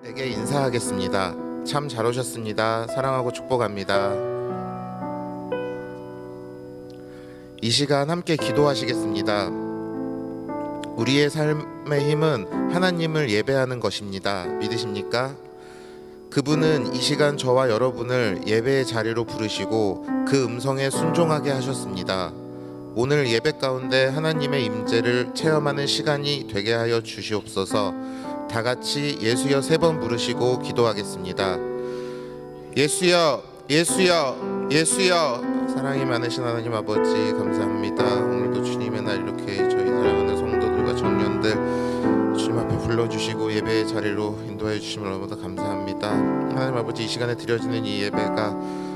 에게 인사하겠습니다. 참 잘 오셨습니다. 사랑하고 축복합니다. 이 시간 함께 기도하시겠습니다. 우리의 삶의 힘은 하나님을 예배하는 것입니다. 믿으십니까? 그분은 이 시간 저와 여러분을 예배의 자리로 부르시고 그 음성에 순종하게 하셨습니다. 오늘 예배 가운데 하나님의 임재를 체험하는 시간이 되게 하여 주시옵소서. 다 같이 예수여 3번 부르시고 기도하겠습니다. 예수여, 예수여, 예수여. 사랑이 많으신 하나님 아버지 감사합니다. 오늘도 주님의 날 이렇게 저희 사랑하는 성도들과 청년들 주님 앞에 불러주시고 예배의 자리로 인도해 주심을 너무나 감사합니다. 하나님 아버지, 이 시간에 드려지는 이 예배가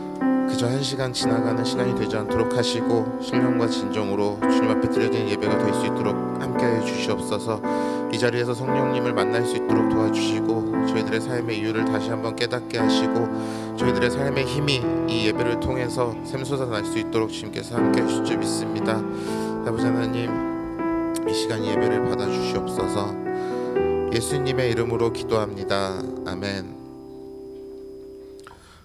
그저 한 시간 지나가는 시간이 되지 않도록 하시고 신령과 진정으로 주님 앞에 드려지는 예배가 될 수 있도록 함께해 주시옵소서. 이 자리에서 성령님을 만날 수 있도록 도와주시고 저희들의 삶의 이유를 다시 한번 깨닫게 하시고 저희들의 삶의 힘이 이 예배를 통해서 샘솟아 날 수 있도록 주님께서 함께해 주실 줄 믿습니다. 아버지 하나님, 이 시간 예배를 받아 주시옵소서. 예수님의 이름으로 기도합니다. 아멘.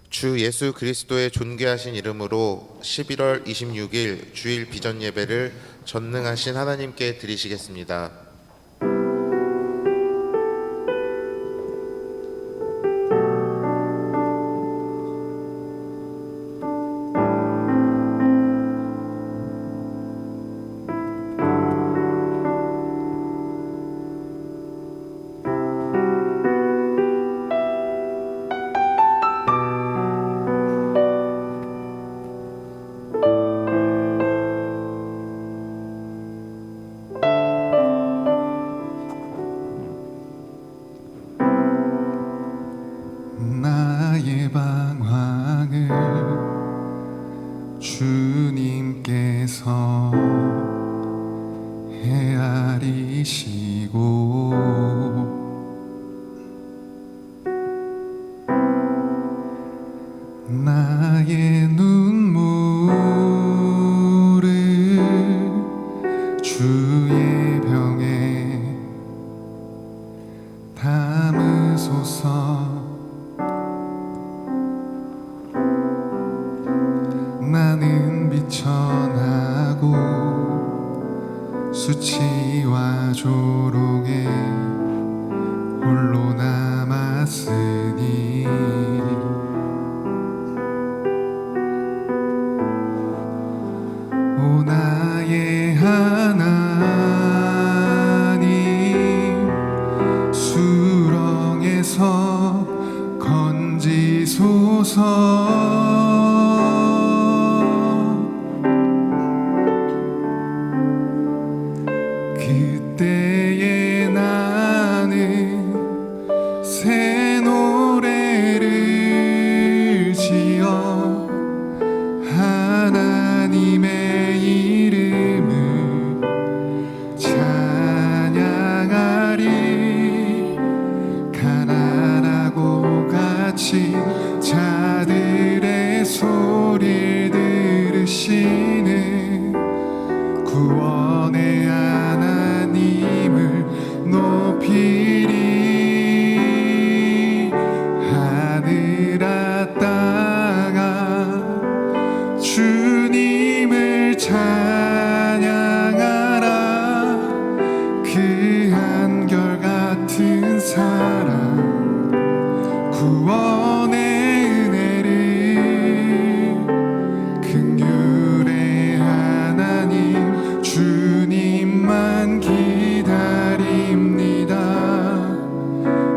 주 예수 그리스도의 존귀하신 이름으로 11월 26일 주일 비전 예배를 전능하신 하나님께 드리시겠습니다. 나의 방황을 주님께서 헤아리시고 나의 눈물을 주의 병에 담으소서. 나는 비천하고 수치와 조롱에 홀로 남았으니 오 나의 하나님, 수렁에서 건지소서. 그때에 나는 새 노래를 지어 하나님의 이름을 찬양하리. 가난하고 갇힌 자들의 소리를 들으시는 구원의 하나님을 높이리. 하늘아 땅아 주님을 찬양하라. 그 한결같은 사랑 구원의 은혜를 긍휼의 하나님 주님만 기다립니다.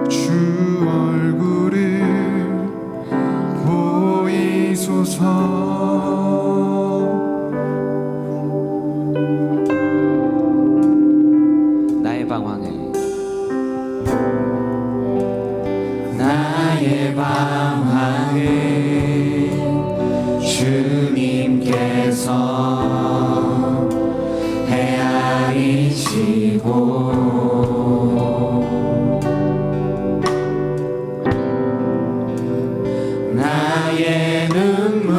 주 얼굴을 보이소서. 나의 방황을 나의 방황을 주님께서 헤아리시고 나의 눈물을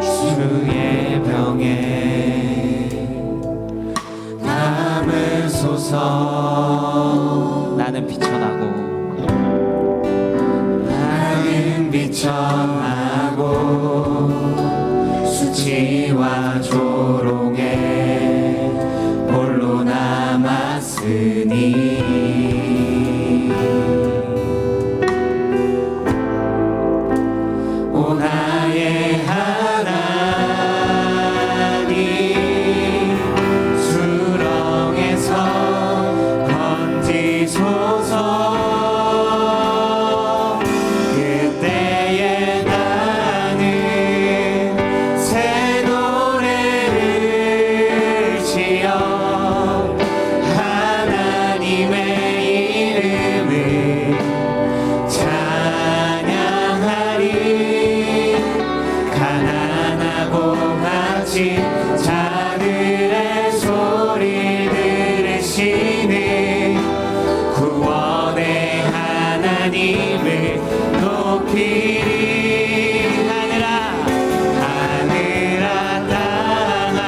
주의 병에 담으소서. 나는 비천하고 수치와 조롱에 홀로 남았으니 오 나의 하나님 수렁에서 건지소서. 그때에 나는 새 노래를 지어 하나님의 이름을 찬양하리. 가난하고 갇힌 자들의 소리 들으시는 구원의 하나님을 높이리. 하늘아 땅아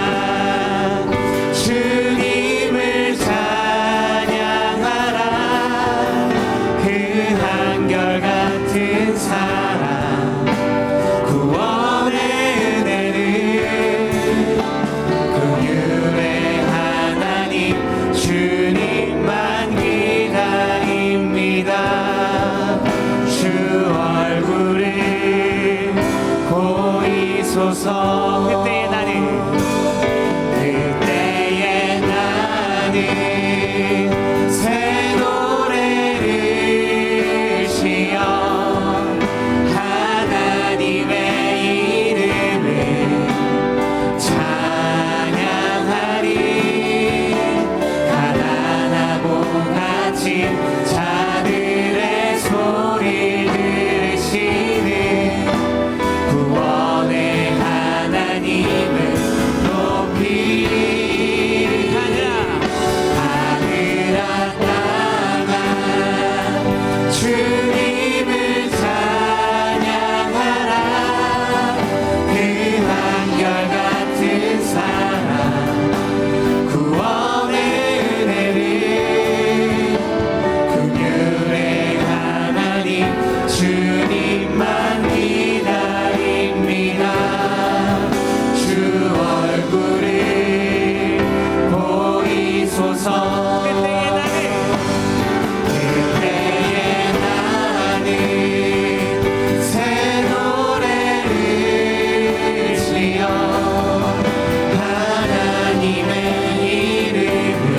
주님을 찬양하라. 그 한결같은 사랑 구원의 은혜를 긍휼의 하나님 주님만 기다립니다. 주 얼굴을 보이소서. 그때에 나는 새 노래를 지어 하나님의 이름을 찬양하리. 가난하고 갇힌 자들의 소리 들으시는 구원의 하나님을 높이리. 하늘아 땅아 주님을 찬양하라. 그 한결같은 사랑 구원의 은혜를 긍휼의 하나님 주님만 기다립니다. 주 얼굴을 보이소서. 그때에 나는 새 노래를 지어 하나님의 이름을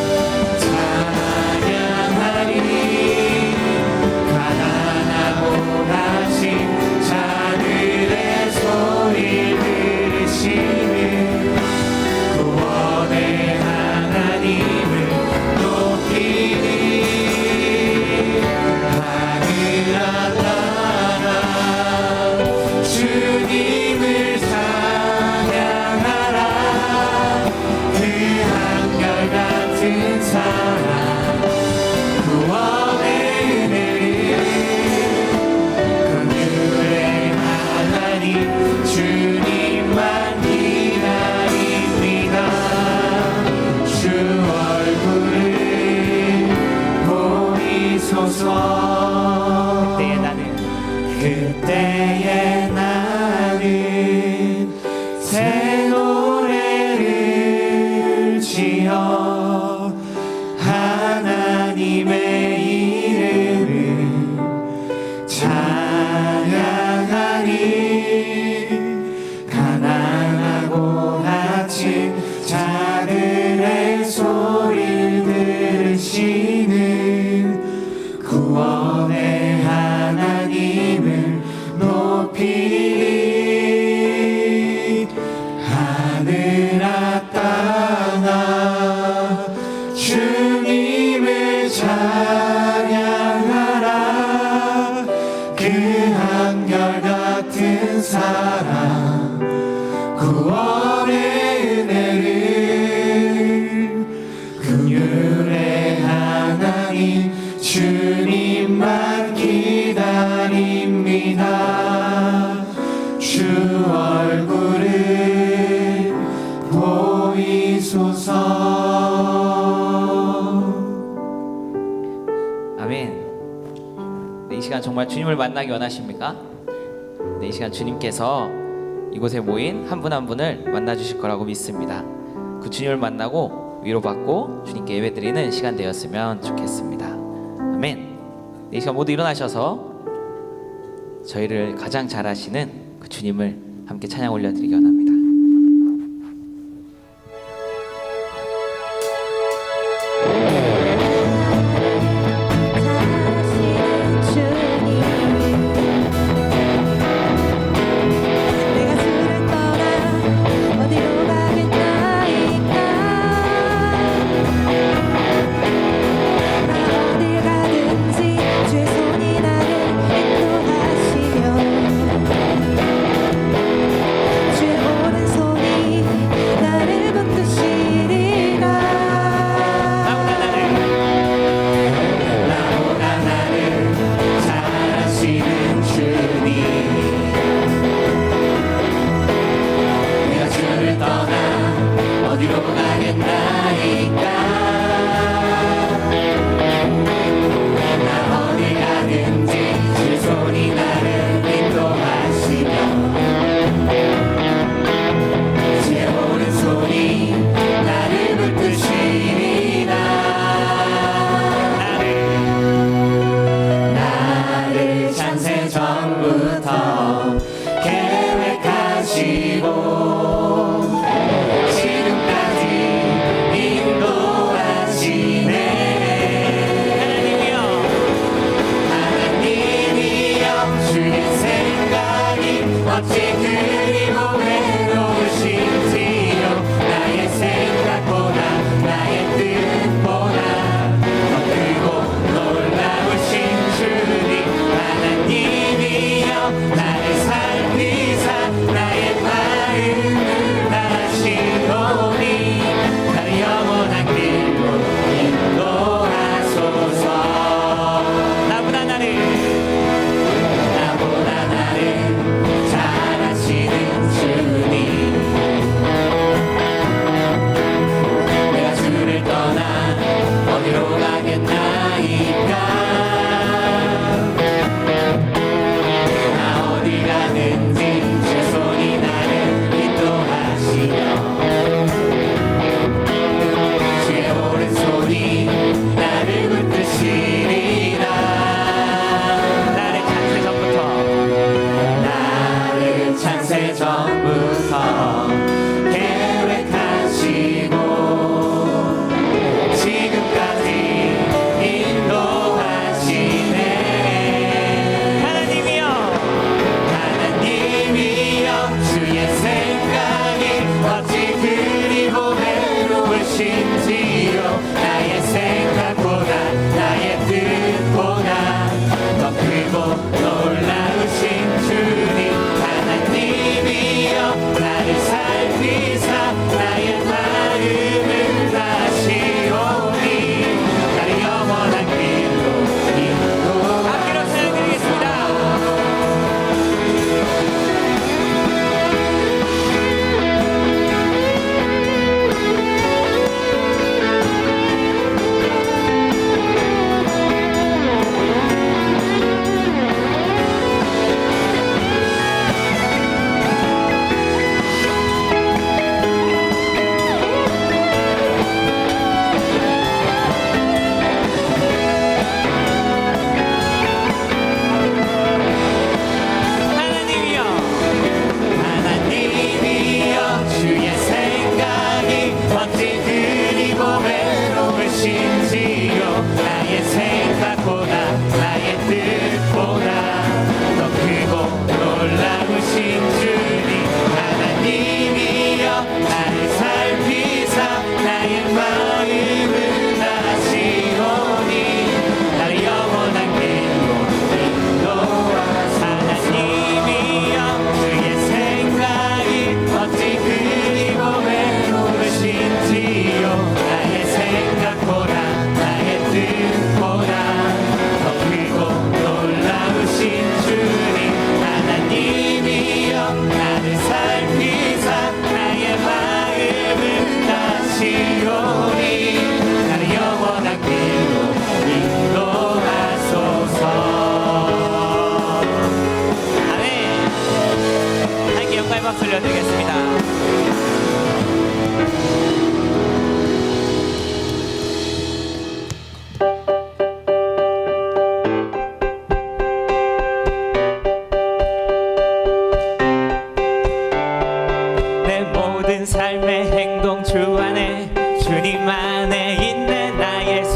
찬양하리. 가난하고 갇힌 자들의 소리 들으시는 구원의 하나님을 높이리. 하늘아 땅아 주님을 찬양하라. 그 한결같은 사랑 구원의 은혜를 긍휼의 하나님 주님만 기다립니다. 주 얼굴을 보이소서. 그때에 나는 새 노래를 지어 하나님의 이름을 찬양하리. 가난하고 갇힌 자들의 소리를 들으시는 구원의 하나님을 높이리. 하늘아 땅아 주님을 찬양하라. 그 한결같은 사랑 구원의 은혜를 긍휼의 하나님 주님만 기다립니다. 주 얼굴을 보이소서. 시간 정말 주님을 만나기 원하십니까? 네, 이 시간 주님께서 이곳에 모인 한 분 한 분을 만나 주실 거라고 믿습니다. 그 주님을 만나고 위로받고 주님께 예배드리는 시간 되었으면 좋겠습니다. 아멘. 네, 이 시간 모두 일어나셔서 저희를 가장 잘 아시는 그 주님을 함께 찬양 올려드리기 원합니다. 잘하시는 주님 내가 주를 떠나 어디로 가겠나이까 나 어딜 가든지 주의 손이 나를 인도하시며 주의 오른손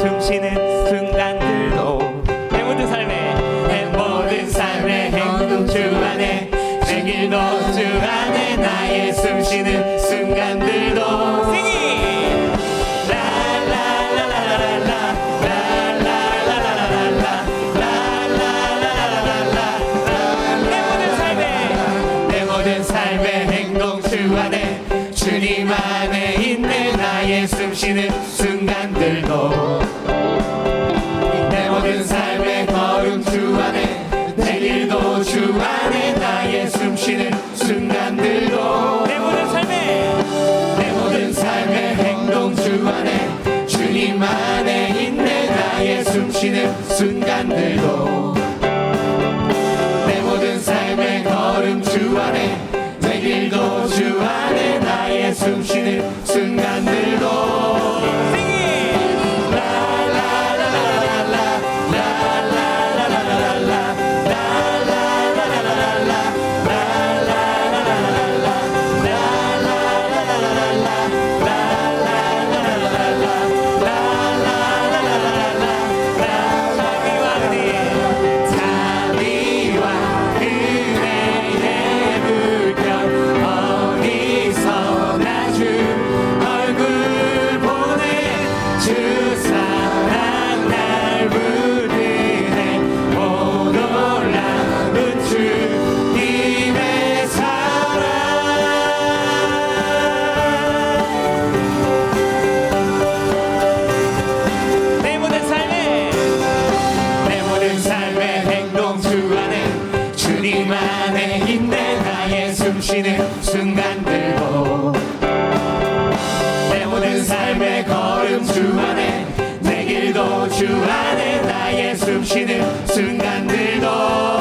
숨쉬는 순간들도 내 모든 삶의 행동 주 안에 내 길도 주 안에 나의 숨쉬는 순간들도 내 모든 삶의 행동 주 안에 주님 안에 있네 나의 숨쉬는 순간들도 내 모든 삶의 걸음 주 안에 내 길도 주 안에 나의 숨쉬는 순간들도 내 모든 삶의 행동 주 안에 주님 안에 있네 나의 숨쉬는 순간들도 내 모든 삶의 걸음 주 안에 내 길도 주 안에 나의 숨쉬는 순간들도 숨쉬는 순간들도 내 모든 삶의 걸음 주 안에 내 길도 주 안에 나의 숨쉬는 순간들도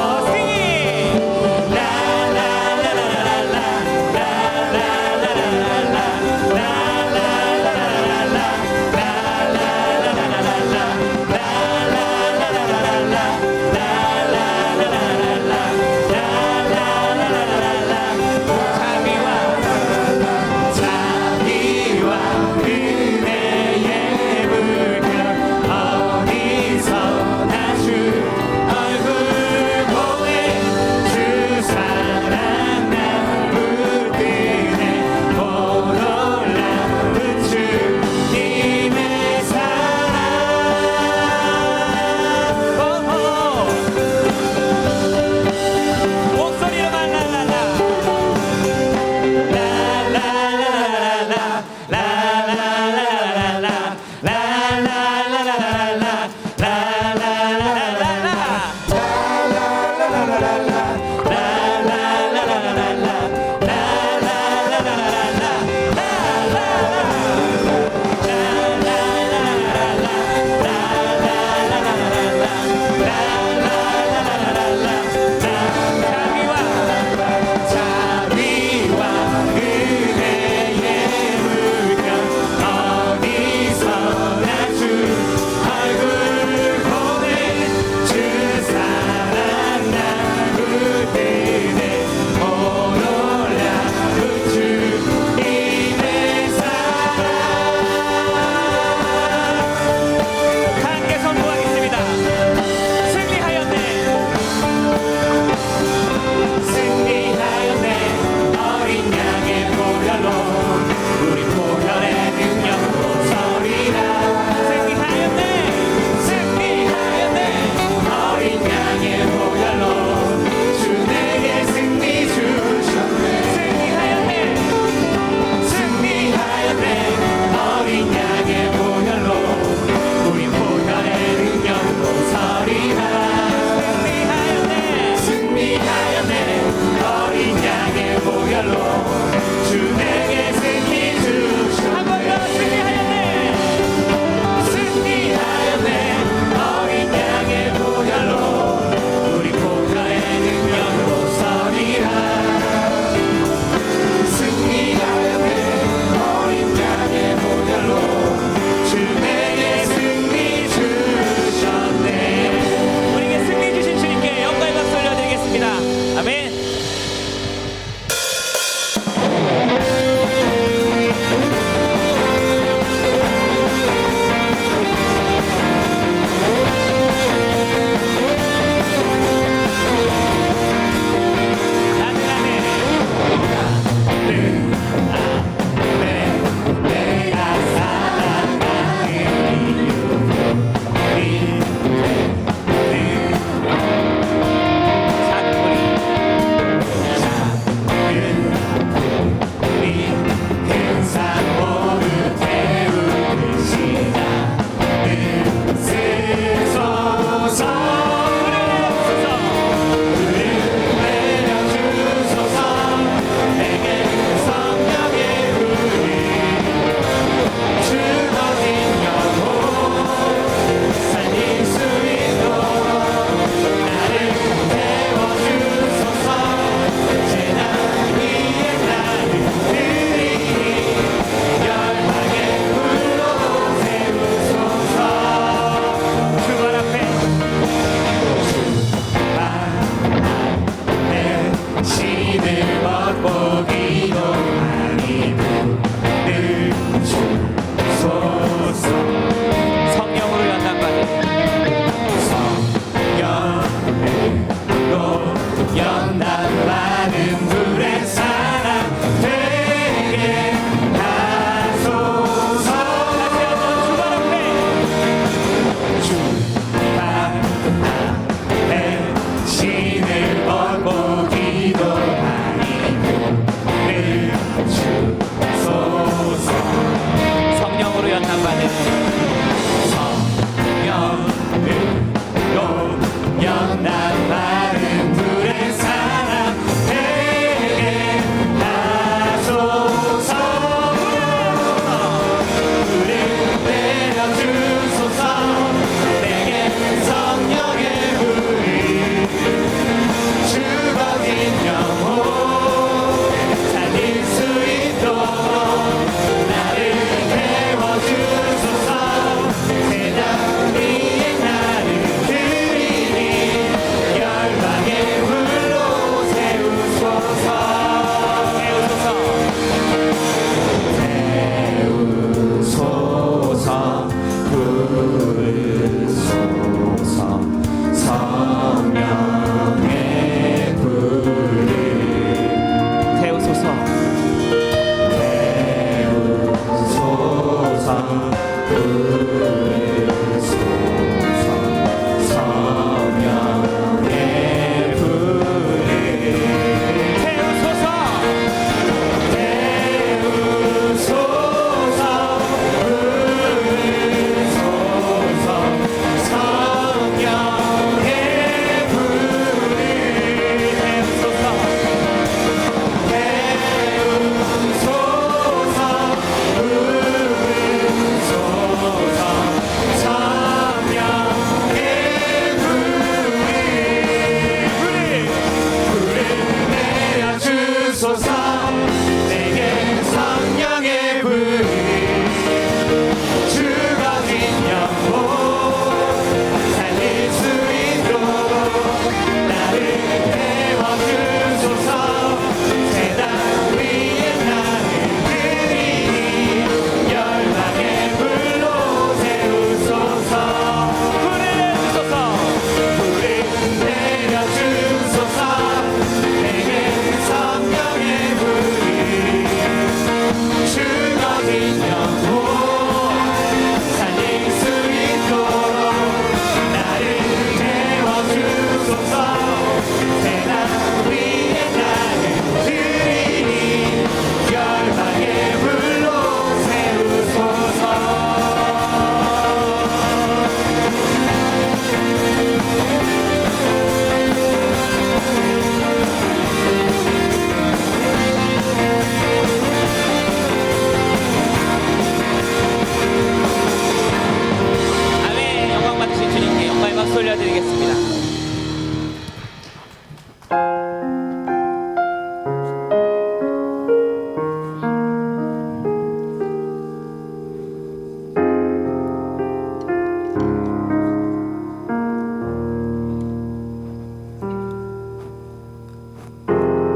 돌려드리겠습니다.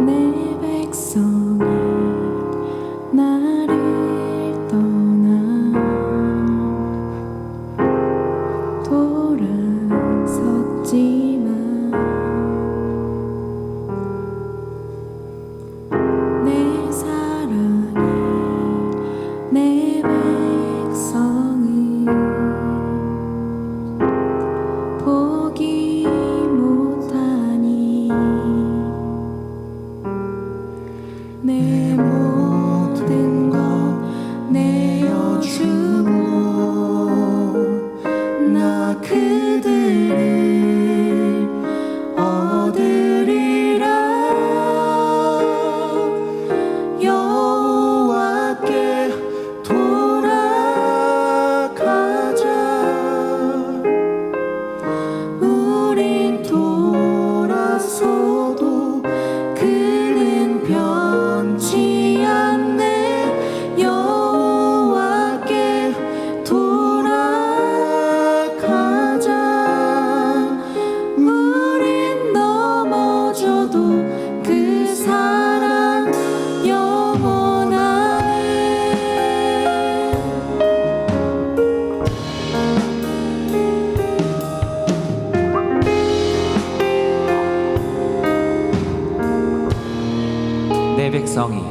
내 백성이 나를 떠나 돌아섰지만 내 사랑이 내 백성을 포기 못하니 내 모든 것 내어주고 나 그들을 얻으리라. 여호와께 돌아가자. 우린 돌아서도 그는 변치 않네. 여호와께 돌아가자. 우린 넘어져도 그 사랑 영원하네. 내 백성이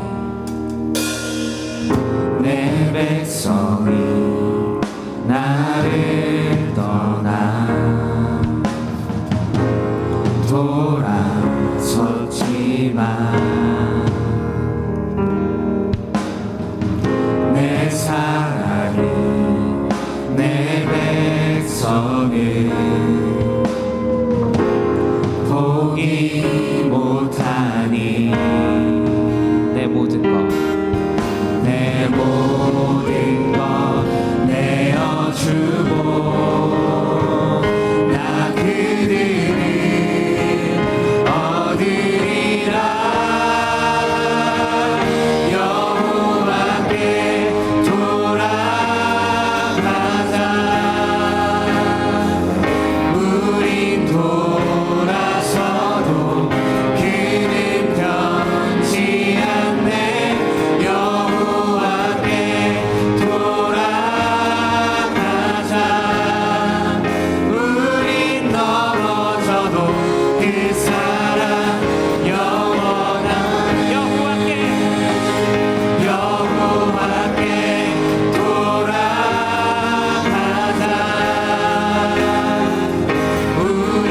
내 백성이 나를 떠나 돌아섰지만 내 사랑이 내 백성을 포기 못하니 내 모든 것 내 모든 것 내어주고 나 그들을 얻으리라. 여호와께 돌아가자. 우린 돌아서도 그는 변치 않네. 여호와께 돌아가자. 우린 넘어져도 그 사랑 영원한. 여호와께 돌아가자. 우린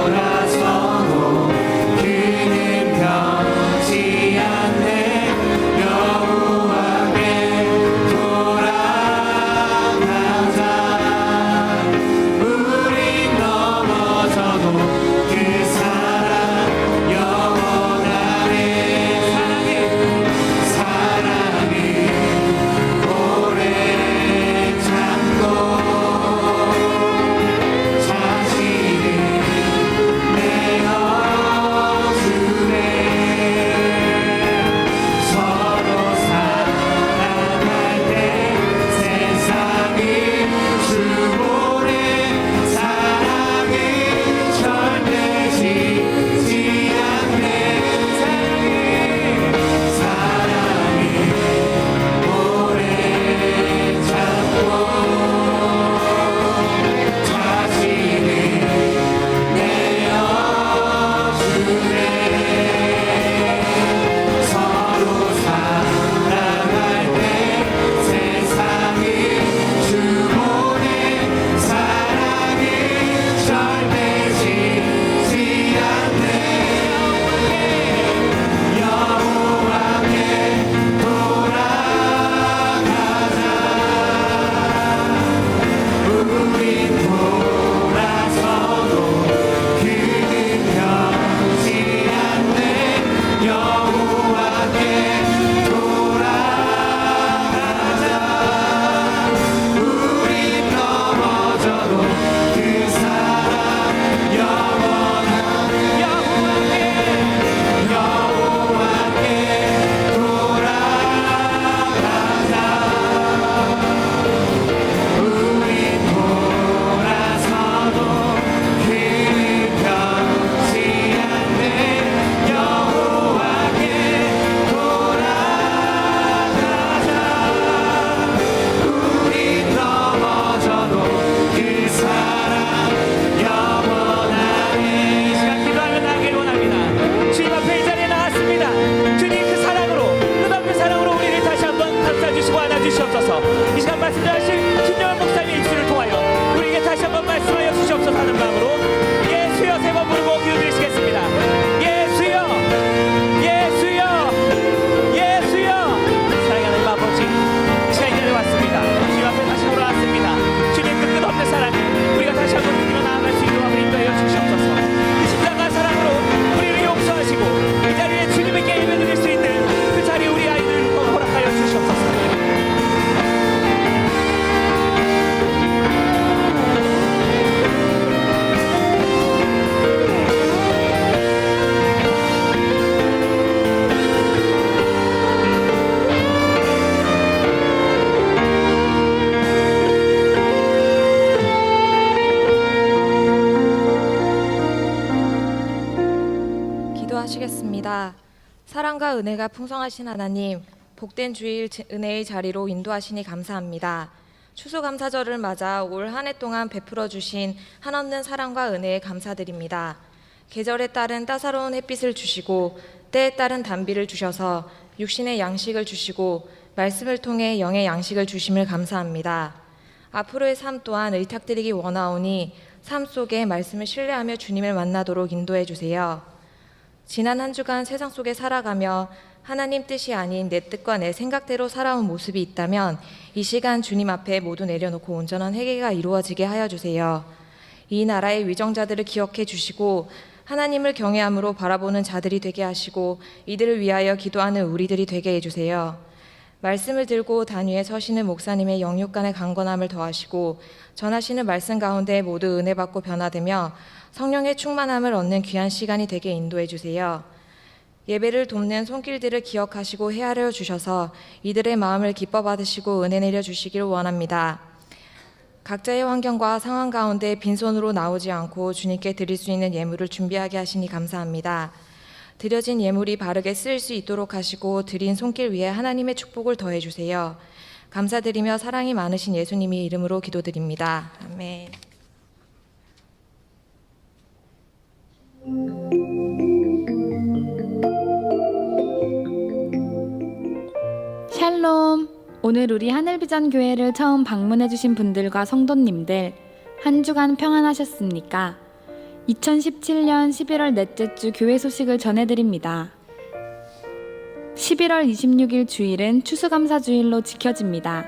돌아서도 그는 변치 않네. 여호와께 돌아가자. 우린 넘어져도 그 사랑 영원하네. 사랑이 오래 참고 자신을 내어주네. 서로 사랑할 때 세상을 주보내. 사랑은 절대지지 않네. 사랑이 오래 참고 자신을 내어주네. 서로 사랑할 때 세상을 주보내. 사랑은 절대지지 않네. 여호와께 돌아가자. 우린 돌아서도 그는 변치 않네. 여호와께 돌아가자. 우린 넘어져도 그 사랑 기도하겠습니다. 사랑과 은혜가 풍성하신 하나님, 복된 주일 은혜의 자리로 인도하시니 감사합니다. 추수감사절을 맞아 올 한 해 동안 베풀어 주신 한없는 사랑과 은혜에 감사드립니다. 계절에 따른 따사로운 햇빛을 주시고 때에 따른 단비를 주셔서 육신의 양식을 주시고 말씀을 통해 영의 양식을 주심을 감사합니다. 앞으로의 삶 또한 의탁드리기 원하오니 삶 속에 말씀을 신뢰하며 주님을 만나도록 인도해 주세요. 지난 한 주간 세상 속에 살아가며 하나님 뜻이 아닌 내 뜻과 내 생각대로 살아온 모습이 있다면 이 시간 주님 앞에 모두 내려놓고 온전한 회개가 이루어지게 하여 주세요. 이 나라의 위정자들을 기억해 주시고 하나님을 경외함으로 바라보는 자들이 되게 하시고 이들을 위하여 기도하는 우리들이 되게 해주세요. 말씀을 들고 단위에 서시는 목사님의 영육간의 강건함을 더하시고 전하시는 말씀 가운데 모두 은혜 받고 변화되며 성령의 충만함을 얻는 귀한 시간이 되게 인도해 주세요. 예배를 돕는 손길들을 기억하시고 헤아려 주셔서 이들의 마음을 기뻐 받으시고 은혜 내려 주시기를 원합니다. 각자의 환경과 상황 가운데 빈손으로 나오지 않고 주님께 드릴 수 있는 예물을 준비하게 하시니 감사합니다. 드려진 예물이 바르게 쓰일 수 있도록 하시고 드린 손길 위에 하나님의 축복을 더해 주세요. 감사드리며 사랑이 많으신 예수님의 이름으로 기도드립니다. 아멘. 샬롬! 오늘 우리 하늘비전 교회를 처음 방문해주신 분들과 성도님들 한 주간 평안하셨습니까? 2017년 11월 넷째 주 교회 소식을 전해드립니다. 11월 26일 주일은 추수감사주일로 지켜집니다.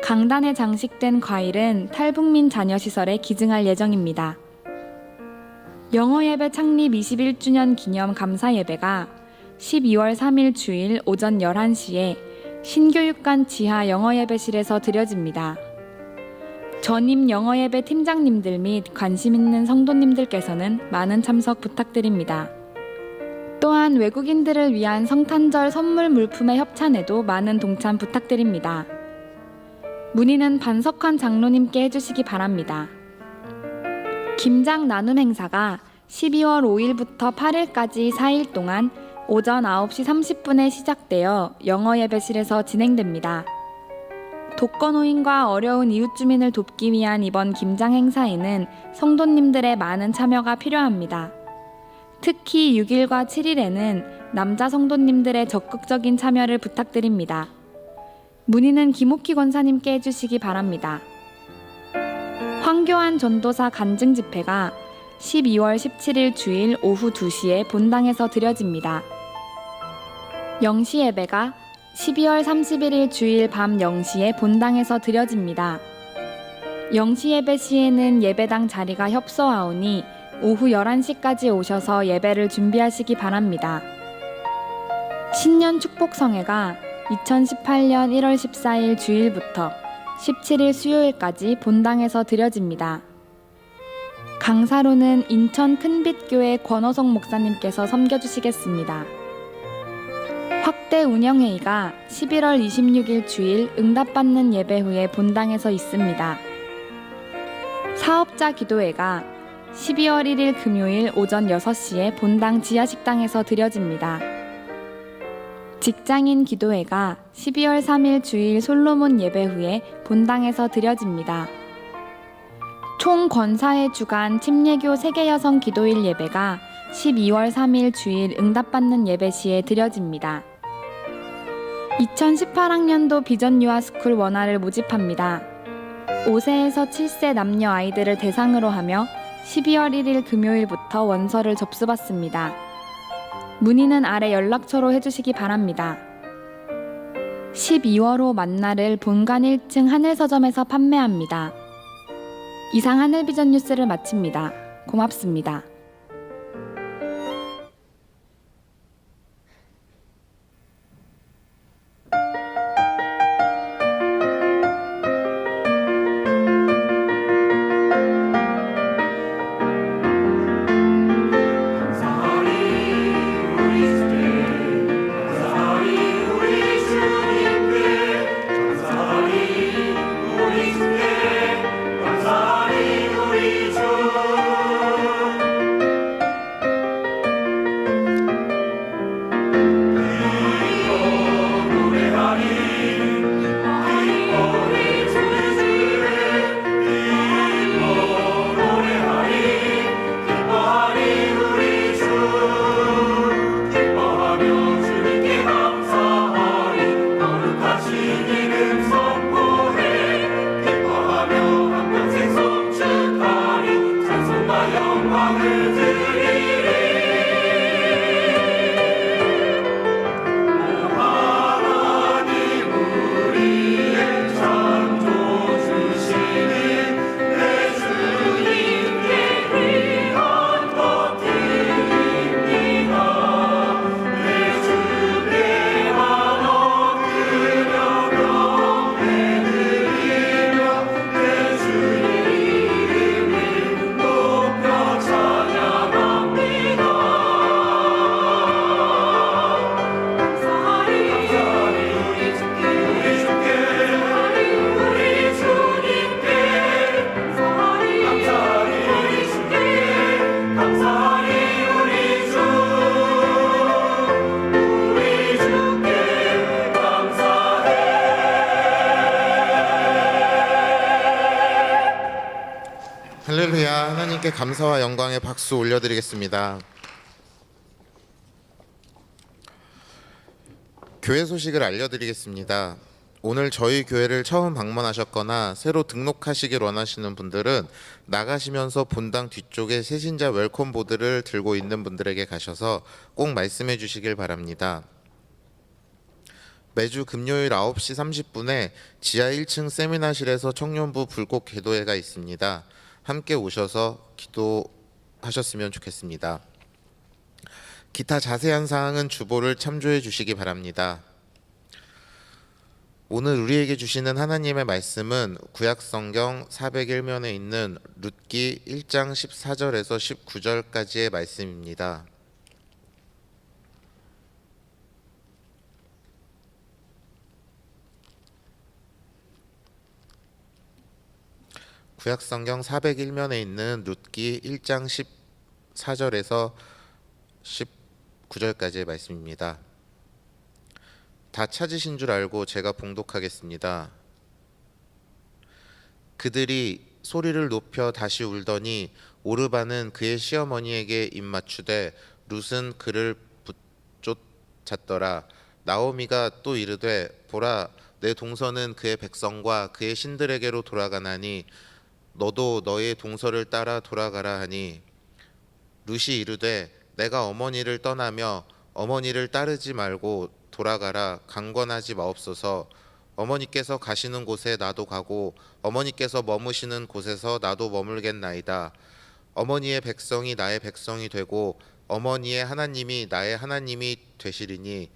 강단에 장식된 과일은 탈북민 자녀시설에 기증할 예정입니다. 영어예배 창립 21주년 기념 감사예배가 12월 3일 주일 오전 11시에 신교육관 지하 영어예배실에서 드려집니다. 전임 영어예배 팀장님들 및 관심 있는 성도님들께서는 많은 참석 부탁드립니다. 또한 외국인들을 위한 성탄절 선물 물품의 협찬에도 많은 동참 부탁드립니다. 문의는 반석환 장로님께 해주시기 바랍니다. 김장 나눔 행사가 12월 5일부터 8일까지 4일 동안 오전 9시 30분에 시작되어 영어예배실에서 진행됩니다. 독거노인과 어려운 이웃 주민을 돕기 위한 이번 김장 행사에는 성도님들의 많은 참여가 필요합니다. 특히 6일과 7일에는 남자 성도님들의 적극적인 참여를 부탁드립니다. 문의는 김옥희 권사님께 해주시기 바랍니다. 황교안 전도사 간증 집회가 12월 17일 주일 오후 2시에 본당에서 드려집니다. 영시 예배가 12월 31일 주일 밤 0시에 본당에서 드려집니다. 영시 예배 시에는 예배당 자리가 협소하오니 오후 11시까지 오셔서 예배를 준비하시기 바랍니다. 신년 축복성회가 2018년 1월 14일 주일부터 17일 수요일까지 본당에서 드려집니다. 강사로는 인천 큰빛교회 권호성 목사님께서 섬겨주시겠습니다. 확대 운영회의가 11월 26일 주일 응답받는 예배 후에 본당에서 있습니다. 사업자 기도회가 12월 1일 금요일 오전 6시에 본당 지하식당에서 드려집니다. 직장인 기도회가 12월 3일 주일 솔로몬 예배 후에 본당에서 드려집니다. 총 권사회 주간 침례교 세계여성 기도일 예배가 12월 3일 주일 응답받는 예배 시에 드려집니다. 2018학년도 비전 유아스쿨 원화를 모집합니다. 5세에서 7세 남녀 아이들을 대상으로 하며 12월 1일 금요일부터 원서를 접수받습니다. 문의는 아래 연락처로 해주시기 바랍니다. 12월호 만나를 본관 1층 하늘서점에서 판매합니다. 이상 하늘비전 뉴스를 마칩니다. 고맙습니다. 할렐루야. 하나님께 감사와 영광의 박수 올려드리겠습니다. 교회 소식을 알려드리겠습니다. 오늘 저희 교회를 처음 방문하셨거나 새로 등록하시길 원하시는 분들은 나가시면서 본당 뒤쪽에 새신자 웰컴 보드를 들고 있는 분들에게 가셔서 꼭 말씀해 주시길 바랍니다. 매주 금요일 9시 30분에 지하 1층 세미나실에서 청년부 불꽃 기도회가 있습니다. 함께 오셔서 기도하셨으면 좋겠습니다. 기타 자세한 사항은 주보를 참조해 주시기 바랍니다. 오늘 우리에게 주시는 하나님의 말씀은 구약성경 401면에 있는 룻기 1장 14절에서 19절까지의 말씀입니다. 구약성경 401면에 있는 룻기 1장 14절에서 19절까지의 말씀입니다. 다 찾으신 줄 알고 제가 봉독하겠습니다. 그들이 소리를 높여 다시 울더니 오르바는 그의 시어머니에게 입맞추되 룻은 그를 붙쫓았더라. 나오미가 또 이르되 보라 내 동서는 그의 백성과 그의 신들에게로 돌아가나니 너도 너의 동서를 따라 돌아가라 하니 룻이 이르되 내가 어머니를 떠나며 어머니를 따르지 말고 돌아가라 강권하지 마옵소서. 어머니께서 가시는 곳에 나도 가고 어머니께서 머무시는 곳에서 나도 머물겠나이다. 어머니의 백성이 나의 백성이 되고 어머니의 하나님이 나의 하나님이 되시리니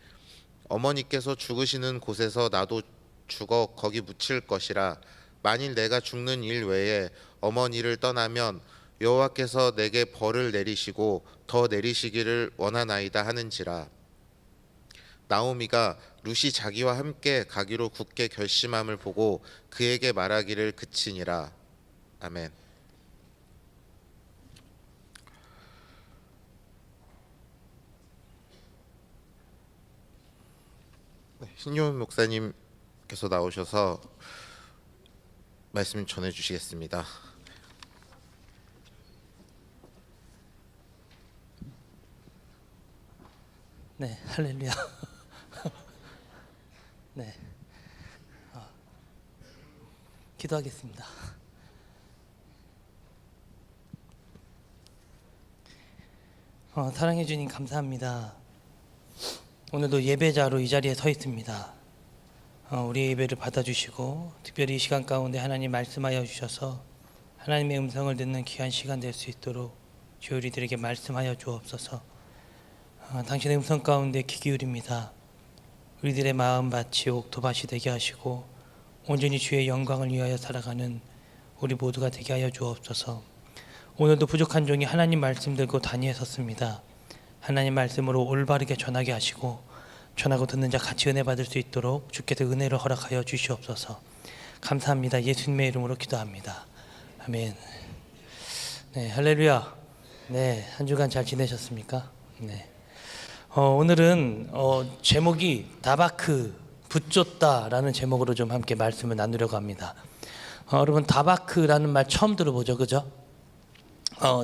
어머니께서 죽으시는 곳에서 나도 죽어 거기 묻힐 것이라. 만일 내가 죽는 일 외에 어머니를 떠나면 여호와께서 내게 벌을 내리시고 더 내리시기를 원하나이다 하는지라. 나오미가 룻이 자기와 함께 가기로 굳게 결심함을 보고 그에게 말하기를 그치니라. 아멘. 신요은 목사님께서 나오셔서 말씀 전해 주시겠습니다. 네, 할렐루야. 네, 기도하겠습니다. 사랑해 주님 감사합니다. 오늘도 예배자로 이 자리에 서 있습니다. 우리 예배를 받아주시고 특별히 이 시간 가운데 하나님 말씀하여 주셔서 하나님의 음성을 듣는 귀한 시간 될 수 있도록 주 우리들에게 말씀하여 주옵소서. 당신의 음성 가운데 귀 기울입니다. 우리들의 마음밭이 옥토밭이 되게 하시고 온전히 주의 영광을 위하여 살아가는 우리 모두가 되게 하여 주옵소서. 오늘도 부족한 종이 하나님 말씀 들고 단위에 섰습니다. 하나님 말씀으로 올바르게 전하게 하시고 전하고 듣는 자 같이 은혜 받을 수 있도록 주께서 은혜를 허락하여 주시옵소서. 감사합니다. 예수님의 이름으로 기도합니다. 아멘. 네, 할렐루야. 네, 한 주간 잘 지내셨습니까? 네. 오늘은 제목이 다바크 붙줬다라는 제목으로 좀 함께 말씀을 나누려고 합니다. 여러분 다바크라는 말 처음 들어보죠, 그죠?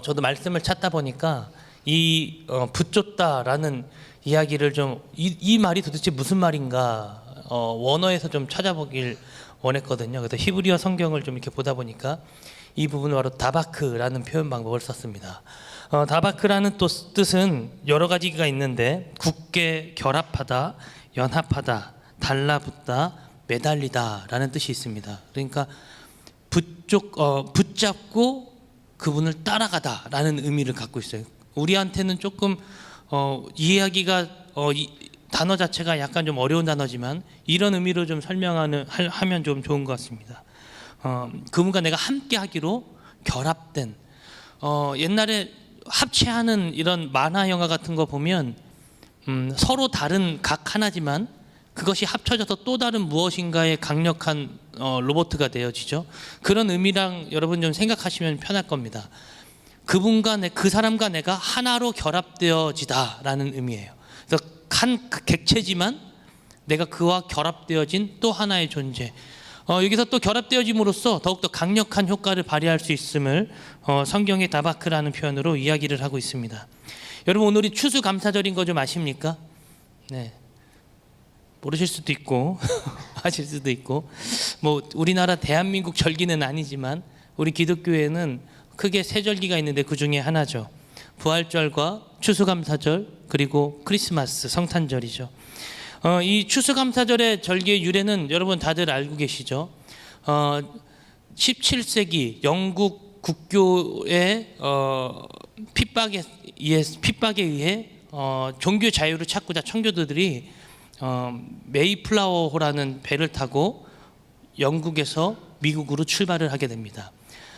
저도 말씀을 찾다 보니까 이 붙줬다라는 이야기를 좀 이 말이 도대체 무슨 말인가 원어에서 좀 찾아보길 원했거든요. 그래서 히브리어 성경을 좀 이렇게 보다 보니까 이 부분을 바로 다바크라는 표현 방법을 썼습니다. 다바크라는 또 뜻은 여러 가지가 있는데 굳게 결합하다, 연합하다, 달라붙다, 매달리다라는 뜻이 있습니다. 그러니까 붙잡고 그분을 따라가다라는 의미를 갖고 있어요. 우리한테는 조금 이해하기가 단어 자체가 약간 좀 어려운 단어지만 이런 의미로 좀 하면 좀 좋은 것 같습니다. 그분과 내가 함께하기로 결합된 옛날에 합체하는 이런 만화 영화 같은 거 보면 서로 다른 각 하나지만 그것이 합쳐져서 또 다른 무엇인가의 강력한 로봇가 되어지죠. 그런 의미랑 여러분 좀 생각하시면 편할 겁니다. 그분과 그 사람과 내가 하나로 결합되어지다라는 의미예요. 그래서 한 객체지만 내가 그와 결합되어진 또 하나의 존재. 여기서 또 결합되어짐으로써 더욱더 강력한 효과를 발휘할 수 있음을 성경의 다바크라는 표현으로 이야기를 하고 있습니다. 여러분 오늘이 추수감사절인 거 좀 아십니까? 네. 모르실 수도 있고 아실 수도 있고 뭐 우리나라 대한민국 절기는 아니지만 우리 기독교회는 크게 세 절기가 있는데 그 중에 하나죠. 부활절과 추수감사절 그리고 크리스마스 성탄절이죠. 이 추수감사절의 절기의 유래는 여러분 다들 알고 계시죠. 17세기 영국 국교의 핍박에 의해 종교 자유를 찾고자 청교도들이 메이플라워호라는 배를 타고 영국에서 미국으로 출발을 하게 됩니다.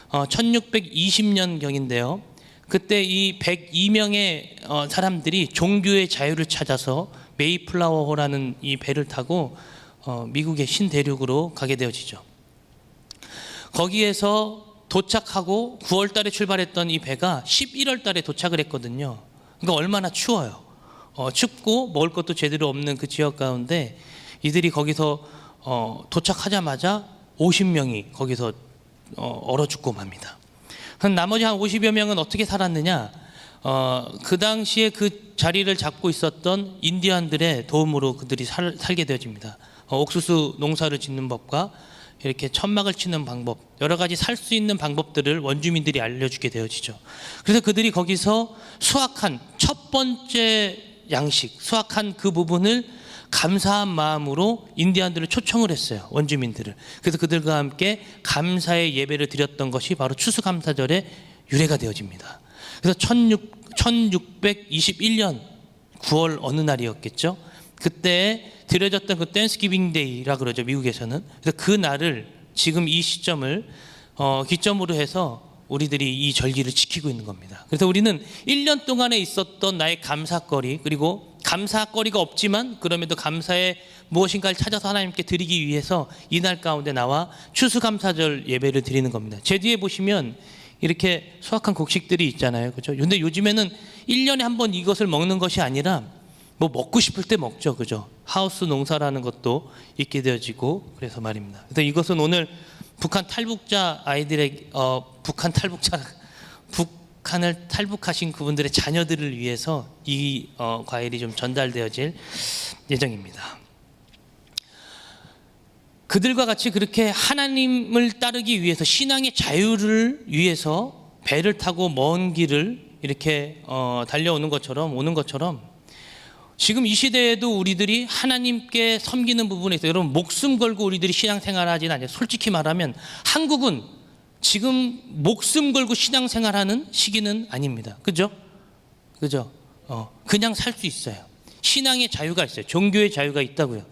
1620년경인데요. 그때 이 102명의 사람들이 종교의 자유를 찾아서 메이플라워호라는 이 배를 타고 미국의 신대륙으로 가게 되어지죠. 거기에서 도착하고 9월 달에 출발했던 이 배가 11월 달에 도착을 했거든요. 그러니까 얼마나 추워요. 춥고 먹을 것도 제대로 없는 그 지역 가운데 이들이 거기서 도착하자마자 50명이 거기서 얼어 죽고 맙니다. 나머지 한 50여 명은 어떻게 살았느냐? 그 당시에 그 자리를 잡고 있었던 인디언들의 도움으로 그들이 살게 되어집니다. 옥수수 농사를 짓는 법과 이렇게 천막을 치는 방법, 여러 가지 살 수 있는 방법들을 원주민들이 알려주게 되어지죠. 그래서 그들이 거기서 수확한 첫 번째 양식, 수확한 그 부분을 감사한 마음으로 인디안들을 초청을 했어요. 원주민들을. 그래서 그들과 함께 감사의 예배를 드렸던 것이 바로 추수감사절의 유래가 되어집니다. 그래서 1621년 9월 어느 날이었겠죠. 그때 드려졌던 그 땡스기빙 데이라 그러죠, 미국에서는. 그래서 그 날을 지금 이 시점을 기점으로 해서 우리들이 이 절기를 지키고 있는 겁니다. 그래서 우리는 1년 동안에 있었던 나의 감사거리, 그리고 감사거리가 없지만 그럼에도 감사의 무엇인가를 찾아서 하나님께 드리기 위해서 이날 가운데 나와 추수감사절 예배를 드리는 겁니다. 제 뒤에 보시면 이렇게 수확한 곡식들이 있잖아요, 그죠? 근데 요즘에는 1년에 한 번 이것을 먹는 것이 아니라 뭐 먹고 싶을 때 먹죠, 그죠? 하우스 농사라는 것도 있게 되어지고 그래서 말입니다. 그래서 이것은 오늘 북한 탈북자 아이들의 북한을 탈북하신 그분들의 자녀들을 위해서 이 과일이 좀 전달되어질 예정입니다. 그들과 같이 그렇게 하나님을 따르기 위해서 신앙의 자유를 위해서 배를 타고 먼 길을 이렇게 달려오는 것처럼 오는 것처럼 지금 이 시대에도 우리들이 하나님께 섬기는 부분에 있어서 여러분 목숨 걸고 우리들이 신앙생활을 하지는 않아요. 솔직히 말하면 한국은 지금 목숨 걸고 신앙생활하는 시기는 아닙니다. 그죠? 그죠? 그냥 살 수 있어요. 신앙의 자유가 있어요. 종교의 자유가 있다고요.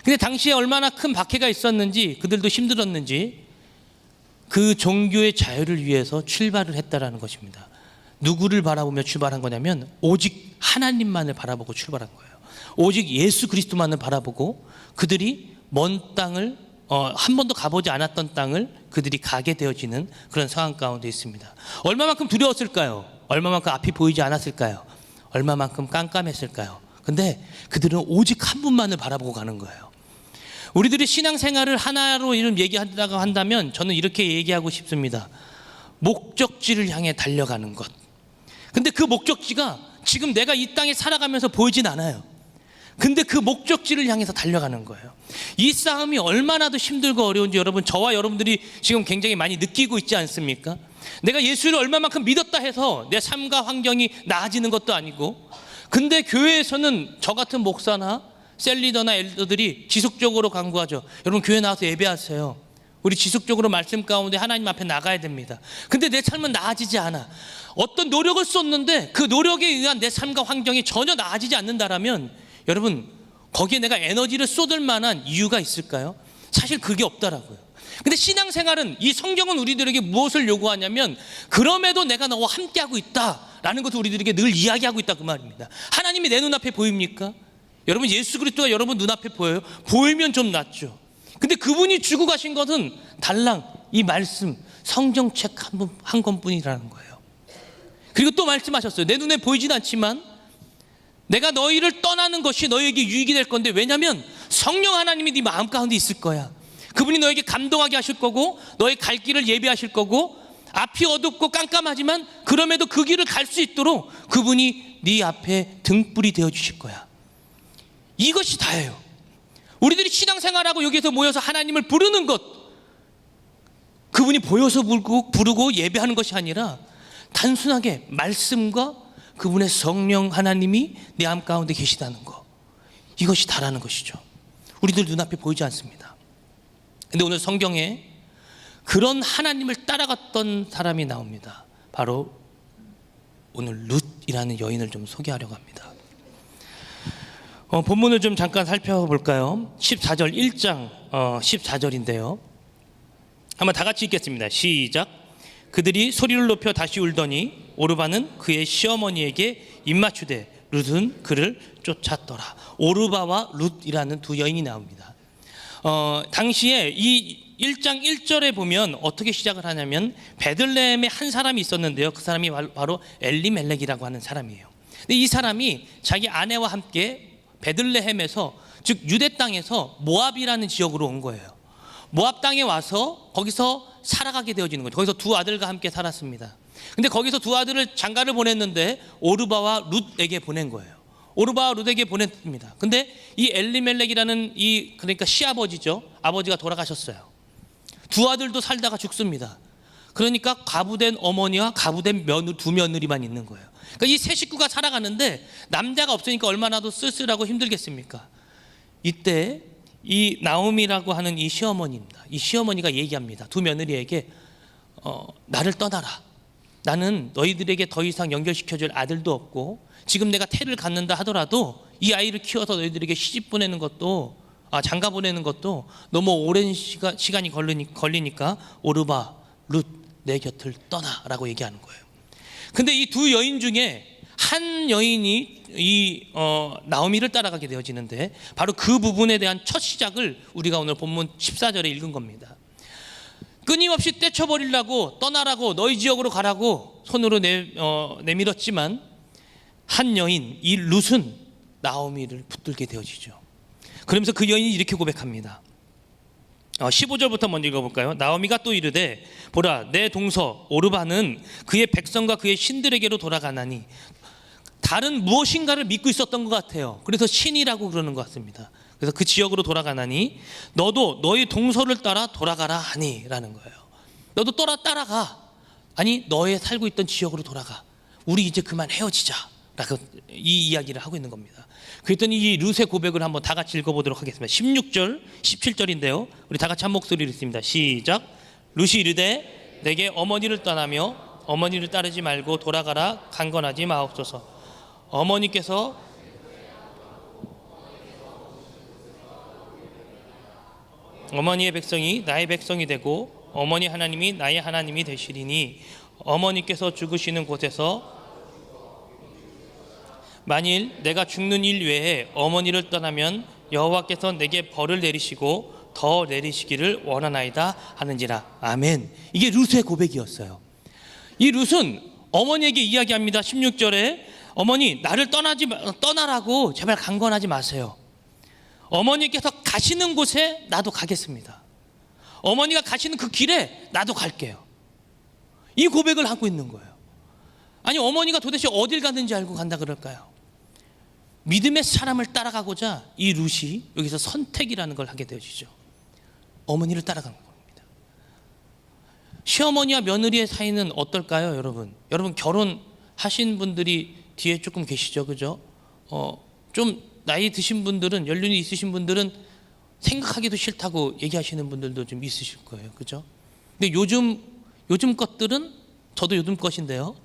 근데 당시에 얼마나 큰 박해가 있었는지 그들도 힘들었는지 그 종교의 자유를 위해서 출발을 했다라는 것입니다. 누구를 바라보며 출발한 거냐면 오직 하나님만을 바라보고 출발한 거예요. 오직 예수 그리스도만을 바라보고 그들이 먼 땅을 한 번도 가보지 않았던 땅을 그들이 가게 되어지는 그런 상황 가운데 있습니다. 얼마만큼 두려웠을까요? 얼마만큼 앞이 보이지 않았을까요? 얼마만큼 깜깜했을까요? 근데 그들은 오직 한 분만을 바라보고 가는 거예요. 우리들이 신앙생활을 하나로 이름 얘기한다고 한다면 저는 이렇게 얘기하고 싶습니다. 목적지를 향해 달려가는 것. 근데 그 목적지가 지금 내가 이 땅에 살아가면서 보이진 않아요. 근데 그 목적지를 향해서 달려가는 거예요. 이 싸움이 얼마나 더 힘들고 어려운지 여러분, 저와 여러분들이 지금 굉장히 많이 느끼고 있지 않습니까? 내가 예수를 얼마만큼 믿었다 해서 내 삶과 환경이 나아지는 것도 아니고, 근데 교회에서는 저 같은 목사나 셀리더나 엘더들이 지속적으로 강구하죠. 여러분, 교회 나와서 예배하세요. 우리 지속적으로 말씀 가운데 하나님 앞에 나가야 됩니다. 근데 내 삶은 나아지지 않아. 어떤 노력을 쏟는데 그 노력에 의한 내 삶과 환경이 전혀 나아지지 않는다라면, 여러분, 거기에 내가 에너지를 쏟을 만한 이유가 있을까요? 사실 그게 없더라고요. 근데 신앙생활은, 이 성경은 우리들에게 무엇을 요구하냐면, 그럼에도 내가 너와 함께하고 있다라는 것을 우리들에게 늘 이야기하고 있다, 그 말입니다. 하나님이 내 눈앞에 보입니까? 여러분, 예수 그리스도가 여러분 눈앞에 보여요? 보이면 좀 낫죠. 근데 그분이 주고 가신 것은 달랑 이 말씀, 성경책 한 권뿐이라는 거예요. 그리고 또 말씀하셨어요. 내 눈에 보이진 않지만 내가 너희를 떠나는 것이 너희에게 유익이 될 건데, 왜냐하면 성령 하나님이 네 마음 가운데 있을 거야. 그분이 너에게 감동하게 하실 거고, 너의 갈 길을 예비하실 거고, 앞이 어둡고 깜깜하지만 그럼에도 그 길을 갈 수 있도록 그분이 네 앞에 등불이 되어 주실 거야. 이것이 다예요. 우리들이 신앙생활하고 여기서 모여서 하나님을 부르는 것, 그분이 보여서 부르고 예배하는 것이 아니라 단순하게 말씀과 그분의 성령 하나님이 내 마음 가운데 계시다는 것, 이것이 다라는 것이죠. 우리들 눈앞에 보이지 않습니다. 근데 오늘 성경에 그런 하나님을 따라갔던 사람이 나옵니다. 바로 오늘 룻이라는 여인을 좀 소개하려고 합니다. 본문을 좀 잠깐 살펴볼까요? 14절, 1장 14절인데요. 한번 다 같이 읽겠습니다. 시작. 그들이 소리를 높여 다시 울더니 오르바는 그의 시어머니에게 입맞추되 룻은 그를 쫓았더라. 오르바와 룻이라는 두 여인이 나옵니다. 당시에 이 1장 1절에 보면 어떻게 시작을 하냐면, 베들레헴에 한 사람이 있었는데요. 그 사람이 바로 엘리멜렉이라고 하는 사람이에요. 근데 이 사람이 자기 아내와 함께 베들레헴에서, 즉 유대 땅에서 모압이라는 지역으로 온 거예요. 모압 땅에 와서 거기서 살아가게 되어지는 거죠. 거기서 두 아들과 함께 살았습니다. 근데 거기서 두 아들을 장가를 보냈는데 오르바와 룻에게 보낸 거예요. 오르바와 룻에게 보냈습니다. 근데 이 엘리멜렉이라는 그러니까 시아버지죠. 아버지가 돌아가셨어요. 두 아들도 살다가 죽습니다. 그러니까 과부된 어머니와 과부된 두 며느리만 있는 거예요. 그러니까 이 세 식구가 살아가는데 남자가 없으니까 얼마나 더 쓸쓸하고 힘들겠습니까? 이때 이 나오미라고 하는 이 시어머니입니다. 이 시어머니가 얘기합니다. 두 며느리에게 나를 떠나라. 나는 너희들에게 더 이상 연결시켜줄 아들도 없고, 지금 내가 태를 갖는다 하더라도 이 아이를 키워서 너희들에게 시집 보내는 것도, 장가 보내는 것도 너무 오랜 시간이 걸리니까 오르바, 룻, 내 곁을 떠나라고 얘기하는 거예요. 근데 이 두 여인 중에 한 여인이 나오미를 따라가게 되어지는데, 바로 그 부분에 대한 첫 시작을 우리가 오늘 본문 14절에 읽은 겁니다. 끊임없이 떼쳐버리려고, 떠나라고, 너희 지역으로 가라고 손으로 내밀었지만 한 여인, 이 룻은 나오미를 붙들게 되어지죠. 그러면서 그 여인이 이렇게 고백합니다. 15절부터 먼저 읽어볼까요? 나오미가 또 이르되 보라, 내 동서 오르바는 그의 백성과 그의 신들에게로 돌아가나니, 다른 무엇인가를 믿고 있었던 것 같아요. 그래서 신이라고 그러는 것 같습니다. 그래서 그 지역으로 돌아가나니 너도 너희 동서를 따라 돌아가라 하니 라는 거예요. 너도 따라가. 아니, 너의 살고 있던 지역으로 돌아가. 우리 이제 그만 헤어지자 라고 이 이야기를 하고 있는 겁니다. 그랬더니 이 룻의 고백을 한번 다 같이 읽어보도록 하겠습니다. 16절, 17절인데요. 우리 다 같이 한 목소리로 읽습니다. 시작. 룻이 이르되 내게 어머니를 떠나며 어머니를 따르지 말고 돌아가라 강건하지 마옵소서. 어머니께서 어머니의 백성이 나의 백성이 되고 어머니 하나님이 나의 하나님이 되시리니, 어머니께서 죽으시는 곳에서 만일 내가 죽는 일 외에 어머니를 떠나면 여호와께서 내게 벌을 내리시고 더 내리시기를 원하나이다 하는지라. 아멘. 이게 룻의 고백이었어요. 이 룻은 어머니에게 이야기합니다. 16절에 어머니, 나를 떠나라고 제발 강권하지 마세요. 어머니께서 가시는 곳에 나도 가겠습니다. 어머니가 가시는 그 길에 나도 갈게요. 이 고백을 하고 있는 거예요. 아니, 어머니가 도대체 어딜 갔는지 알고 간다 그럴까요? 믿음의 사람을 따라가고자 이 룻이 여기서 선택이라는 걸 하게 되어지죠. 어머니를 따라가는 겁니다. 시어머니와 며느리의 사이는 어떨까요, 여러분? 여러분 결혼하신 분들이 뒤에 조금 계시죠, 그죠? 좀 나이 드신 분들은, 연륜이 있으신 분들은 생각하기도 싫다고 얘기하시는 분들도 좀 있으실 거예요, 그죠? 근데 요즘 것들은, 저도 요즘 것인데요.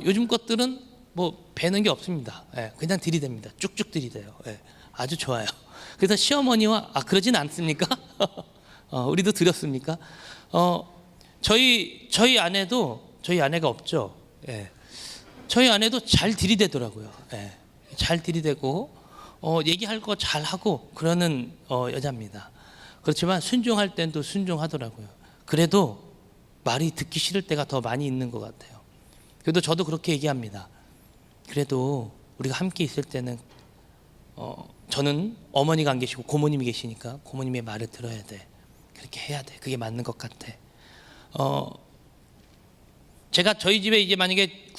요즘 것들은 뭐 배는 게 없습니다. 예, 그냥 들이댑니다. 쭉쭉 들이대요. 예, 아주 좋아요. 그래서 시어머니와 그러진 않습니까? 우리도 드렸습니까? 저희 아내가 없죠. 예, 저희 아내도 잘 들이대더라고요. 예, 잘 들이대고 얘기할 거 잘 하고 그러는 여자입니다. 그렇지만 순종할 땐 또 순종하더라고요. 그래도 말이 듣기 싫을 때가 더 많이 있는 것 같아요. 그래도 저도 그렇게 얘기합니다. 그래도 우리가 함께 있을 때는 저는 어머니가 안 계시고 고모님이 계시니까 고모님의 말을 들어야 돼. 그렇게 해야 돼. 그게 맞는 것 같아. 제가 저희 집에 이제 만약에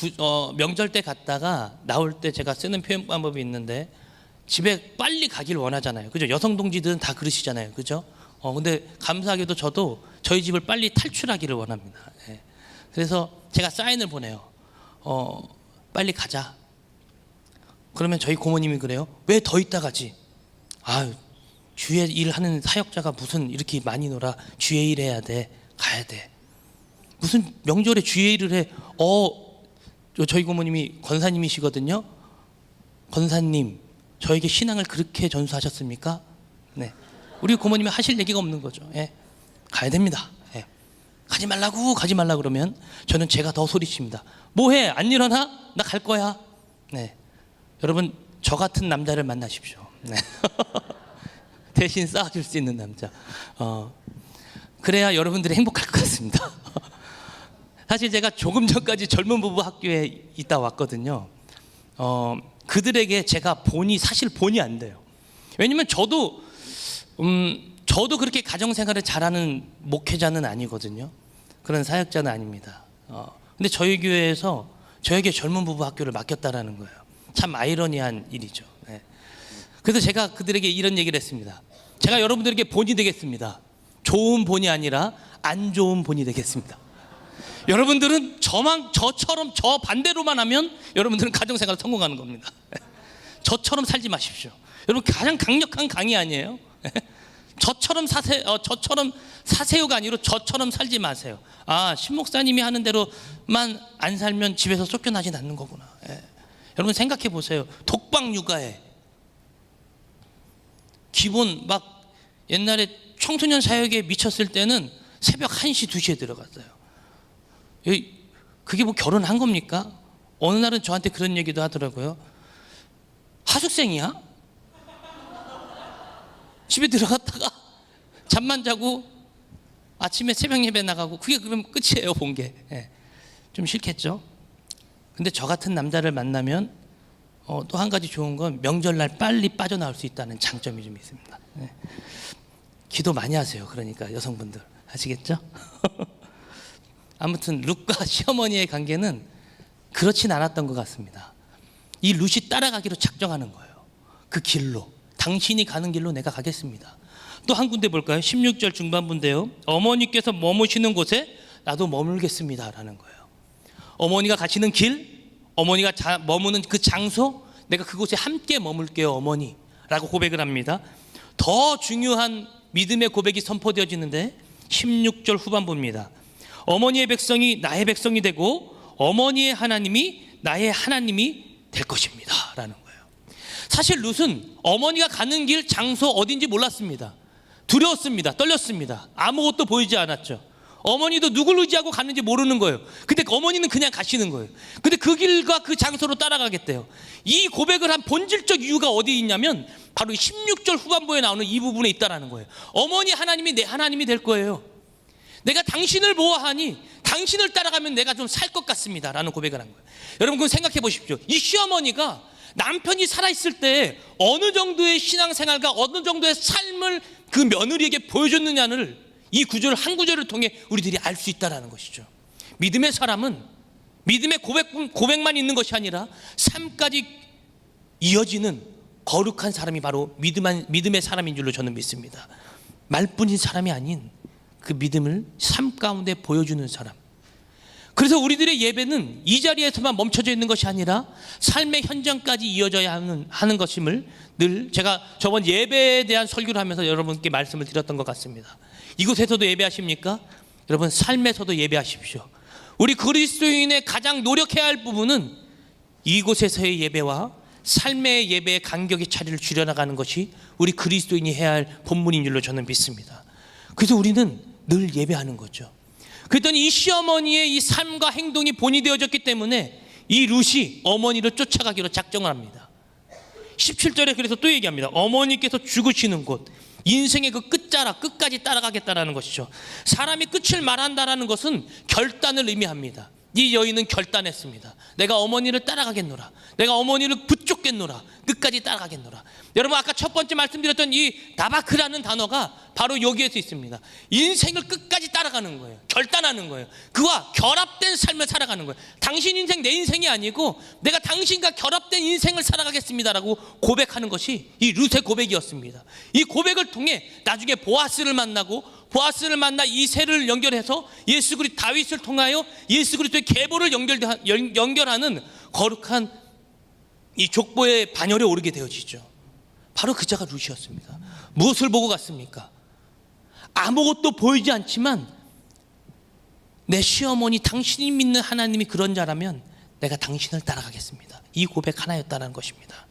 명절 때 갔다가 나올 때 제가 쓰는 표현 방법이 있는데, 집에 빨리 가길 원하잖아요, 그죠? 여성 동지들은 다 그러시잖아요, 그죠? 근데 감사하게도 저도 저희 집을 빨리 탈출하기를 원합니다. 예. 그래서 제가 사인을 보내요. 빨리 가자. 그러면 저희 고모님이 그래요. 왜 더 있다 가지? 주의 일하는 사역자가 무슨 이렇게 많이 놀아. 주의 일 해야 돼. 가야 돼. 무슨 명절에 주의 일을 해. 저희 고모님이 권사님이시거든요. 권사님, 저에게 신앙을 그렇게 전수하셨습니까? 네. 우리 고모님이 하실 얘기가 없는 거죠. 예. 가야 됩니다. 예. 가지 말라고 그러면 저는 제가 더 소리칩니다. 뭐해? 안 일어나? 나 갈 거야. 네. 여러분, 저 같은 남자를 만나십시오. 네. 대신 쌓아줄 수 있는 남자. 그래야 여러분들이 행복할 것 같습니다. 사실 제가 조금 전까지 젊은 부부 학교에 있다 왔거든요. 그들에게 제가 사실 본이 안 돼요. 왜냐면 저도 그렇게 가정생활을 잘하는 목회자는 아니거든요. 그런 사역자는 아닙니다. 근데 저희 교회에서 저에게 젊은 부부 학교를 맡겼다라는 거예요. 참 아이러니한 일이죠. 네. 그래서 제가 그들에게 이런 얘기를 했습니다. 제가 여러분들에게 본이 되겠습니다. 좋은 본이 아니라 안 좋은 본이 되겠습니다. 여러분들은 저처럼 저 반대로만 하면 여러분들은 가정생활 성공하는 겁니다. 저처럼 살지 마십시오. 여러분, 가장 강력한 강의 아니에요? 저처럼 사세요가 아니라 저처럼 살지 마세요. 신 목사님이 하는 대로만 안 살면 집에서 쫓겨나진 않는 거구나. 여러분 생각해 보세요. 독방 육아에 기본 막 옛날에 청소년 사역에 미쳤을 때는 새벽 1시, 2시에 들어갔어요. 그게 뭐 결혼한 겁니까? 어느 날은 저한테 그런 얘기도 하더라고요. 하숙생이야? 집에 들어갔다가 잠만 자고 아침에 새벽 예배 나가고, 그게 그럼 끝이에요, 본 게. 좀 싫겠죠? 근데 저 같은 남자를 만나면 또 한 가지 좋은 건 명절날 빨리 빠져나올 수 있다는 장점이 좀 있습니다. 기도 많이 하세요. 그러니까 여성분들 아시겠죠? 아무튼 룻과 시어머니의 관계는 그렇진 않았던 것 같습니다. 이 룻이 따라가기로 작정하는 거예요. 그 길로, 당신이 가는 길로 내가 가겠습니다. 또 한 군데 볼까요? 16절 중반부인데요. 어머니께서 머무시는 곳에 나도 머물겠습니다 라는 거예요. 어머니가 가시는 길, 어머니가 머무는 그 장소, 내가 그곳에 함께 머물게요 어머니 라고 고백을 합니다. 더 중요한 믿음의 고백이 선포되어지는데 16절 후반부입니다. 어머니의 백성이 나의 백성이 되고 어머니의 하나님이 나의 하나님이 될 것입니다 라는 거예요. 사실 룻은 어머니가 가는 길, 장소 어딘지 몰랐습니다. 두려웠습니다. 떨렸습니다. 아무것도 보이지 않았죠. 어머니도 누굴 의지하고 가는지 모르는 거예요. 근데 어머니는 그냥 가시는 거예요. 근데 그 길과 그 장소로 따라가겠대요. 이 고백을 한 본질적 이유가 어디에 있냐면 바로 16절 후반부에 나오는 이 부분에 있다라는 거예요. 어머니 하나님이 내 하나님이 될 거예요. 내가 당신을 보아하니 당신을 따라가면 내가 좀 살 것 같습니다 라는 고백을 한 거예요. 여러분, 그럼 생각해 보십시오. 이 시어머니가 남편이 살아있을 때 어느 정도의 신앙생활과 어느 정도의 삶을 그 며느리에게 보여줬느냐를 이 구절 한 구절을 통해 우리들이 알 수 있다는 것이죠. 믿음의 사람은 믿음의 고백만 있는 것이 아니라 삶까지 이어지는 거룩한 사람이 바로 믿음의 사람인 줄로 저는 믿습니다. 말뿐인 사람이 아닌 그 믿음을 삶 가운데 보여주는 사람. 그래서 우리들의 예배는 이 자리에서만 멈춰져 있는 것이 아니라 삶의 현장까지 이어져야 하는 것임을 늘 제가 저번 예배에 대한 설교를 하면서 여러분께 말씀을 드렸던 것 같습니다. 이곳에서도 예배하십니까? 여러분 삶에서도 예배하십시오. 우리 그리스도인의 가장 노력해야 할 부분은 이곳에서의 예배와 삶의 예배의 간격의 차이를 줄여나가는 것이 우리 그리스도인이 해야 할 본분인 줄로 저는 믿습니다. 그래서 우리는 늘 예배하는 거죠. 그랬더니 이 시어머니의 이 삶과 행동이 본이 되어졌기 때문에 이 룻이 어머니를 쫓아가기로 작정을 합니다. 17절에 그래서 또 얘기합니다. 어머니께서 죽으시는 곳, 인생의 그 끝자락, 끝까지 따라가겠다라는 것이죠. 사람이 끝을 말한다라는 것은 결단을 의미합니다. 이 여인은 결단했습니다. 내가 어머니를 따라가겠노라. 내가 어머니를 붙잡겠노라. 끝까지 따라가겠노라. 여러분 아까 첫 번째 말씀드렸던 이 다바크라는 단어가 바로 여기에서 있습니다. 인생을 끝까지 따라가는 거예요. 결단하는 거예요. 그와 결합된 삶을 살아가는 거예요. 당신 인생 내 인생이 아니고 내가 당신과 결합된 인생을 살아가겠습니다라고 고백하는 것이 이 룻의 고백이었습니다. 이 고백을 통해 나중에 보아스를 만나고 보아스를 만나 이새를 연결해서 예수 그리스도 다윗을 통하여 예수 그리스도의 계보를 연결하는 거룩한 이 족보의 반열에 오르게 되어지죠. 바로 그 자가 룻이었습니다. 무엇을 보고 갔습니까? 아무것도 보이지 않지만 내 시어머니 당신이 믿는 하나님이 그런 자라면 내가 당신을 따라가겠습니다. 이 고백 하나였다는 것입니다.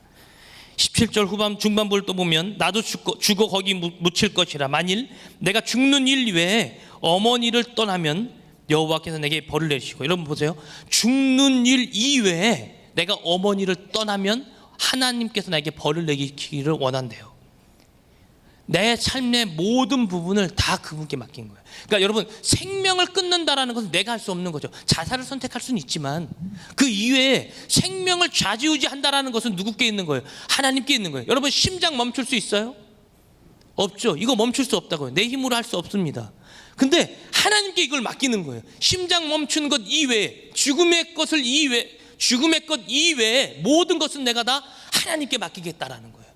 17절 후반 중반부를 또 보면 나도 죽어 거기 묻힐 것이라 만일 내가 죽는 일 외에 어머니를 떠나면 여호와께서 내게 벌을 내리시고. 여러분 보세요. 죽는 일 이외에 내가 어머니를 떠나면 하나님께서 나에게 벌을 내리기를 원한대요. 내 삶의 모든 부분을 다 그분께 맡긴 거예요. 그러니까 여러분 생명을 끊는다라는 것은 내가 할 수 없는 거죠. 자살을 선택할 수는 있지만 그 이외에 생명을 좌지우지한다라는 것은 누구께 있는 거예요? 하나님께 있는 거예요. 여러분 심장 멈출 수 있어요? 없죠. 이거 멈출 수 없다고요. 내 힘으로 할 수 없습니다. 근데 하나님께 이걸 맡기는 거예요. 심장 멈추는 것 이외에 죽음의 것 이외에 모든 것은 내가 다 하나님께 맡기겠다라는 거예요.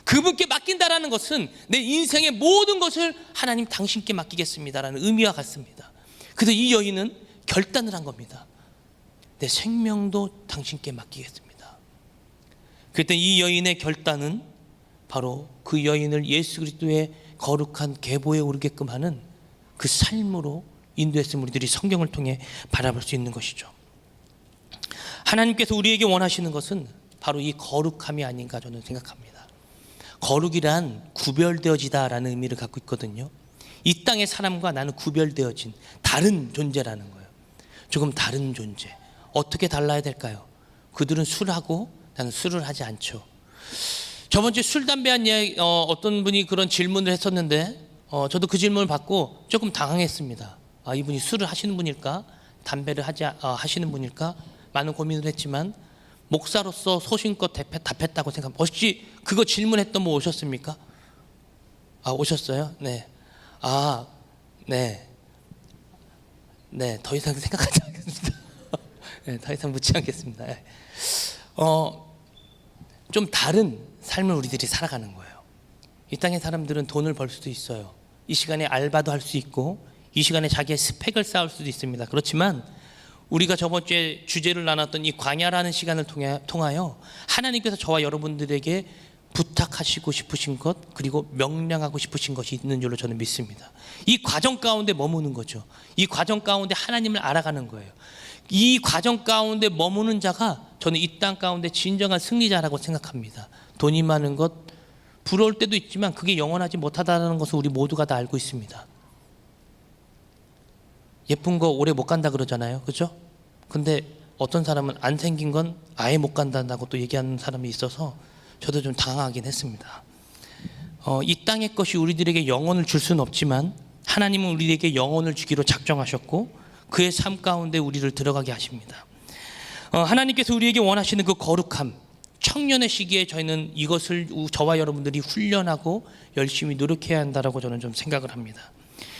그분께 맡긴다라는 것은 내 인생의 모든 것을 하나님 당신께 맡기겠습니다라는 의미와 같습니다. 그래서 이 여인은 결단을 한 겁니다. 내 생명도 당신께 맡기겠습니다. 그랬더니 이 여인의 결단은 바로 그 여인을 예수 그리스도의 거룩한 계보에 오르게끔 하는 그 삶으로 인도했음을 우리들이 성경을 통해 바라볼 수 있는 것이죠. 하나님께서 우리에게 원하시는 것은 바로 이 거룩함이 아닌가 저는 생각합니다. 거룩이란 구별되어지다라는 의미를 갖고 있거든요. 이 땅의 사람과 나는 구별되어진 다른 존재라는 거예요. 조금 다른 존재. 어떻게 달라야 될까요? 그들은 술하고 나는 술을 하지 않죠. 저번 주에 술, 담배 한 이야기, 어떤 분이 그런 질문을 했었는데 저도 그 질문을 받고 조금 당황했습니다. 이분이 술을 하시는 분일까? 담배를 하시는 분일까? 많은 고민을 했지만 목사로서 소신껏 답했다고 생각합니다. 혹시 그거 질문했던 분 오셨습니까? 오셨어요? 네. 네, 더 이상 생각하지 않겠습니다. 네, 더 이상 묻지 않겠습니다. 네. 좀 다른 삶을 우리들이 살아가는 거예요. 이 땅의 사람들은 돈을 벌 수도 있어요. 이 시간에 알바도 할 수 있고 이 시간에 자기의 스펙을 쌓을 수도 있습니다. 그렇지만 우리가 저번 주에 주제를 나눴던 이 광야라는 시간을 통하여 하나님께서 저와 여러분들에게 부탁하시고 싶으신 것 그리고 명령하고 싶으신 것이 있는 줄로 저는 믿습니다. 이 과정 가운데 머무는 거죠. 이 과정 가운데 하나님을 알아가는 거예요. 이 과정 가운데 머무는 자가 저는 이 땅 가운데 진정한 승리자라고 생각합니다. 돈이 많은 것 부러울 때도 있지만 그게 영원하지 못하다는 것을 우리 모두가 다 알고 있습니다. 예쁜 거 오래 못 간다 그러잖아요. 그렇죠? 근데 어떤 사람은 안 생긴 건 아예 못 간다고 또 얘기하는 사람이 있어서 저도 좀 당황하긴 했습니다. 이 땅의 것이 우리들에게 영혼을 줄 수는 없지만 하나님은 우리에게 영혼을 주기로 작정하셨고 그의 삶 가운데 우리를 들어가게 하십니다. 하나님께서 우리에게 원하시는 그 거룩함, 청년의 시기에 저희는 이것을 저와 여러분들이 훈련하고 열심히 노력해야 한다라고 저는 좀 생각을 합니다.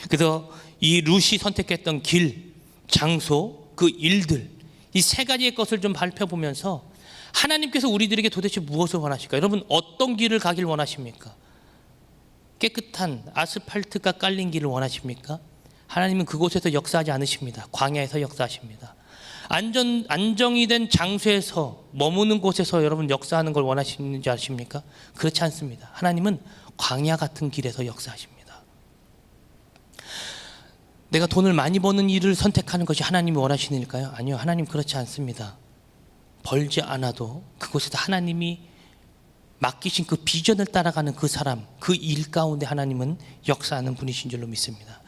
그래서 이 룻이 선택했던 길, 장소, 그 일들 이 세 가지의 것을 좀 살펴보면서 하나님께서 우리들에게 도대체 무엇을 원하실까? 여러분 어떤 길을 가길 원하십니까? 깨끗한 아스팔트가 깔린 길을 원하십니까? 하나님은 그곳에서 역사하지 않으십니다. 광야에서 역사하십니다. 안정이 된 장소에서 머무는 곳에서 여러분 역사하는 걸 원하시는지 아십니까? 그렇지 않습니다. 하나님은 광야 같은 길에서 역사하십니다. 내가 돈을 많이 버는 일을 선택하는 것이 하나님이 원하시는 일일까요? 아니요. 하나님 그렇지 않습니다. 벌지 않아도 그곳에서 하나님이 맡기신 그 비전을 따라가는 그 사람, 그 일 가운데 하나님은 역사하는 분이신 줄로 믿습니다.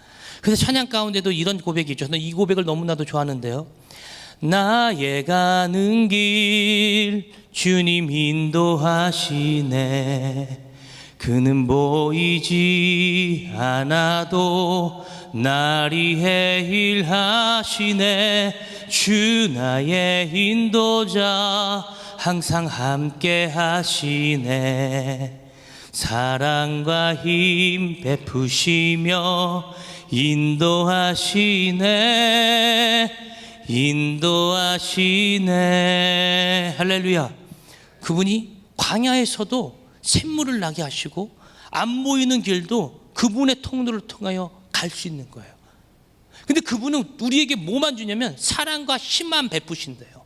그래서 찬양 가운데도 이런 고백이 있죠. 저는 이 고백을 너무나도 좋아하는데요. 나의 가는 길 주님 인도하시네. 그는 보이지 않아도 날 위해 일하시네. 주 나의 인도자 항상 함께 하시네. 사랑과 힘 베푸시며 인도하시네. 할렐루야. 그분이 광야에서도 샘물을 나게 하시고 안 보이는 길도 그분의 통로를 통하여 갈 수 있는 거예요. 근데 그분은 우리에게 뭐만 주냐면 사랑과 힘만 베푸신대요.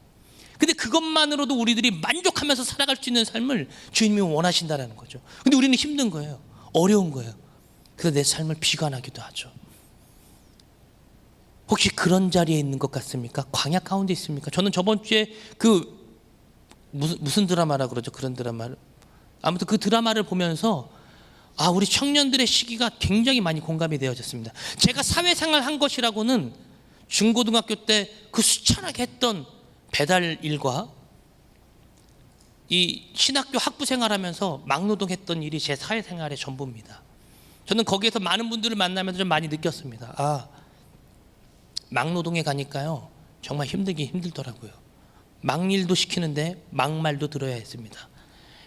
근데 그것만으로도 우리들이 만족하면서 살아갈 수 있는 삶을 주님이 원하신다는 거죠. 근데 우리는 힘든 거예요. 어려운 거예요. 그래서 내 삶을 비관하기도 하죠. 혹시 그런 자리에 있는 것 같습니까? 광야 가운데 있습니까? 저는 저번 주에 그 무슨 드라마라 그러죠? 그런 드라마를 아무튼 그 드라마를 보면서 우리 청년들의 시기가 굉장히 많이 공감이 되어졌습니다. 제가 사회생활 한 것이라고는 중고등학교 때 그 수천하게 했던 배달 일과 이 신학교 학부 생활하면서 막노동했던 일이 제 사회생활의 전부입니다. 저는 거기에서 많은 분들을 만나면서 좀 많이 느꼈습니다. 막노동에 가니까요 정말 힘들더라고요. 막일도 시키는데 막말도 들어야 했습니다.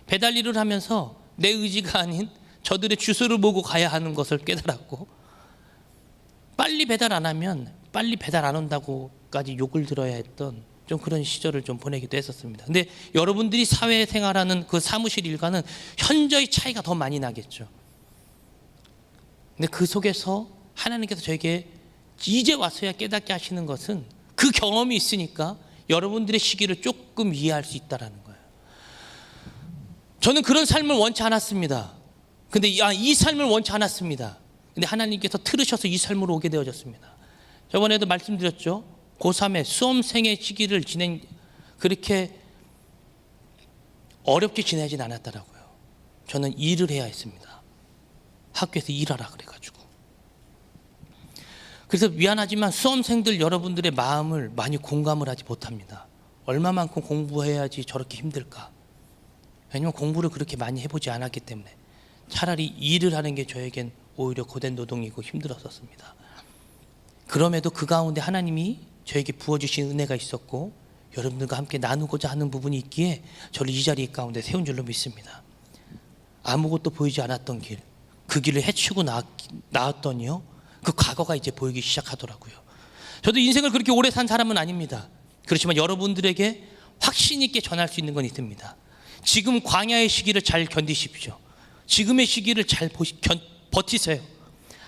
배달 일을 하면서 내 의지가 아닌 저들의 주소를 보고 가야 하는 것을 깨달았고, 빨리 배달 안 하면 빨리 배달 안 온다고까지 욕을 들어야 했던 좀 그런 시절을 좀 보내기도 했었습니다. 근데 여러분들이 사회생활하는 그 사무실 일과는 현저히 차이가 더 많이 나겠죠. 근데 그 속에서 하나님께서 저에게 이제 와서야 깨닫게 하시는 것은 그 경험이 있으니까 여러분들의 시기를 조금 이해할 수 있다는 거예요. 저는 그런 삶을 원치 않았습니다. 근데 이 삶을 원치 않았습니다. 근데 하나님께서 틀으셔서 이 삶으로 오게 되어졌습니다. 저번에도 말씀드렸죠. 고3의 수험생의 시기를 그렇게 어렵게 지내진 않았더라고요. 저는 일을 해야 했습니다. 학교에서 일하라 그래가지고. 그래서 미안하지만 수험생들 여러분들의 마음을 많이 공감을 하지 못합니다. 얼마만큼 공부해야지 저렇게 힘들까? 왜냐면 공부를 그렇게 많이 해보지 않았기 때문에. 차라리 일을 하는 게 저에겐 오히려 고된 노동이고 힘들었었습니다. 그럼에도 그 가운데 하나님이 저에게 부어주신 은혜가 있었고 여러분들과 함께 나누고자 하는 부분이 있기에 저를 이 자리 가운데 세운 줄로 믿습니다. 아무것도 보이지 않았던 길, 그 길을 헤치고 나왔더니요 그 과거가 이제 보이기 시작하더라고요. 저도 인생을 그렇게 오래 산 사람은 아닙니다. 그렇지만 여러분들에게 확신 있게 전할 수 있는 건 있습니다. 지금 광야의 시기를 잘 견디십시오. 지금의 시기를 잘 버티세요.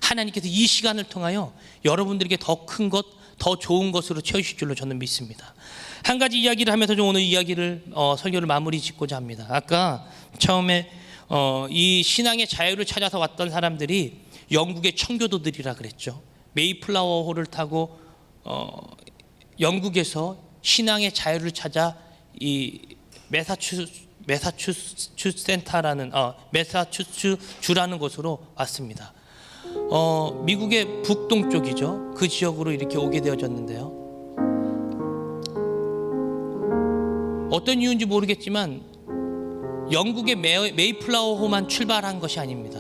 하나님께서 이 시간을 통하여 여러분들에게 더 큰 것, 더 좋은 것으로 채우실 줄로 저는 믿습니다. 한 가지 이야기를 하면서 좀 오늘 이야기를 설교를 마무리 짓고자 합니다. 아까 처음에 이 신앙의 자유를 찾아서 왔던 사람들이 영국의 청교도들이라 그랬죠. 메이플라워 호를 타고 영국에서 신앙의 자유를 찾아 이 매사추세츠주라는 곳으로 왔습니다. 미국의 북동쪽이죠. 그 지역으로 이렇게 오게 되어졌는데요. 어떤 이유인지 모르겠지만 영국의 메이플라워호만 출발한 것이 아닙니다.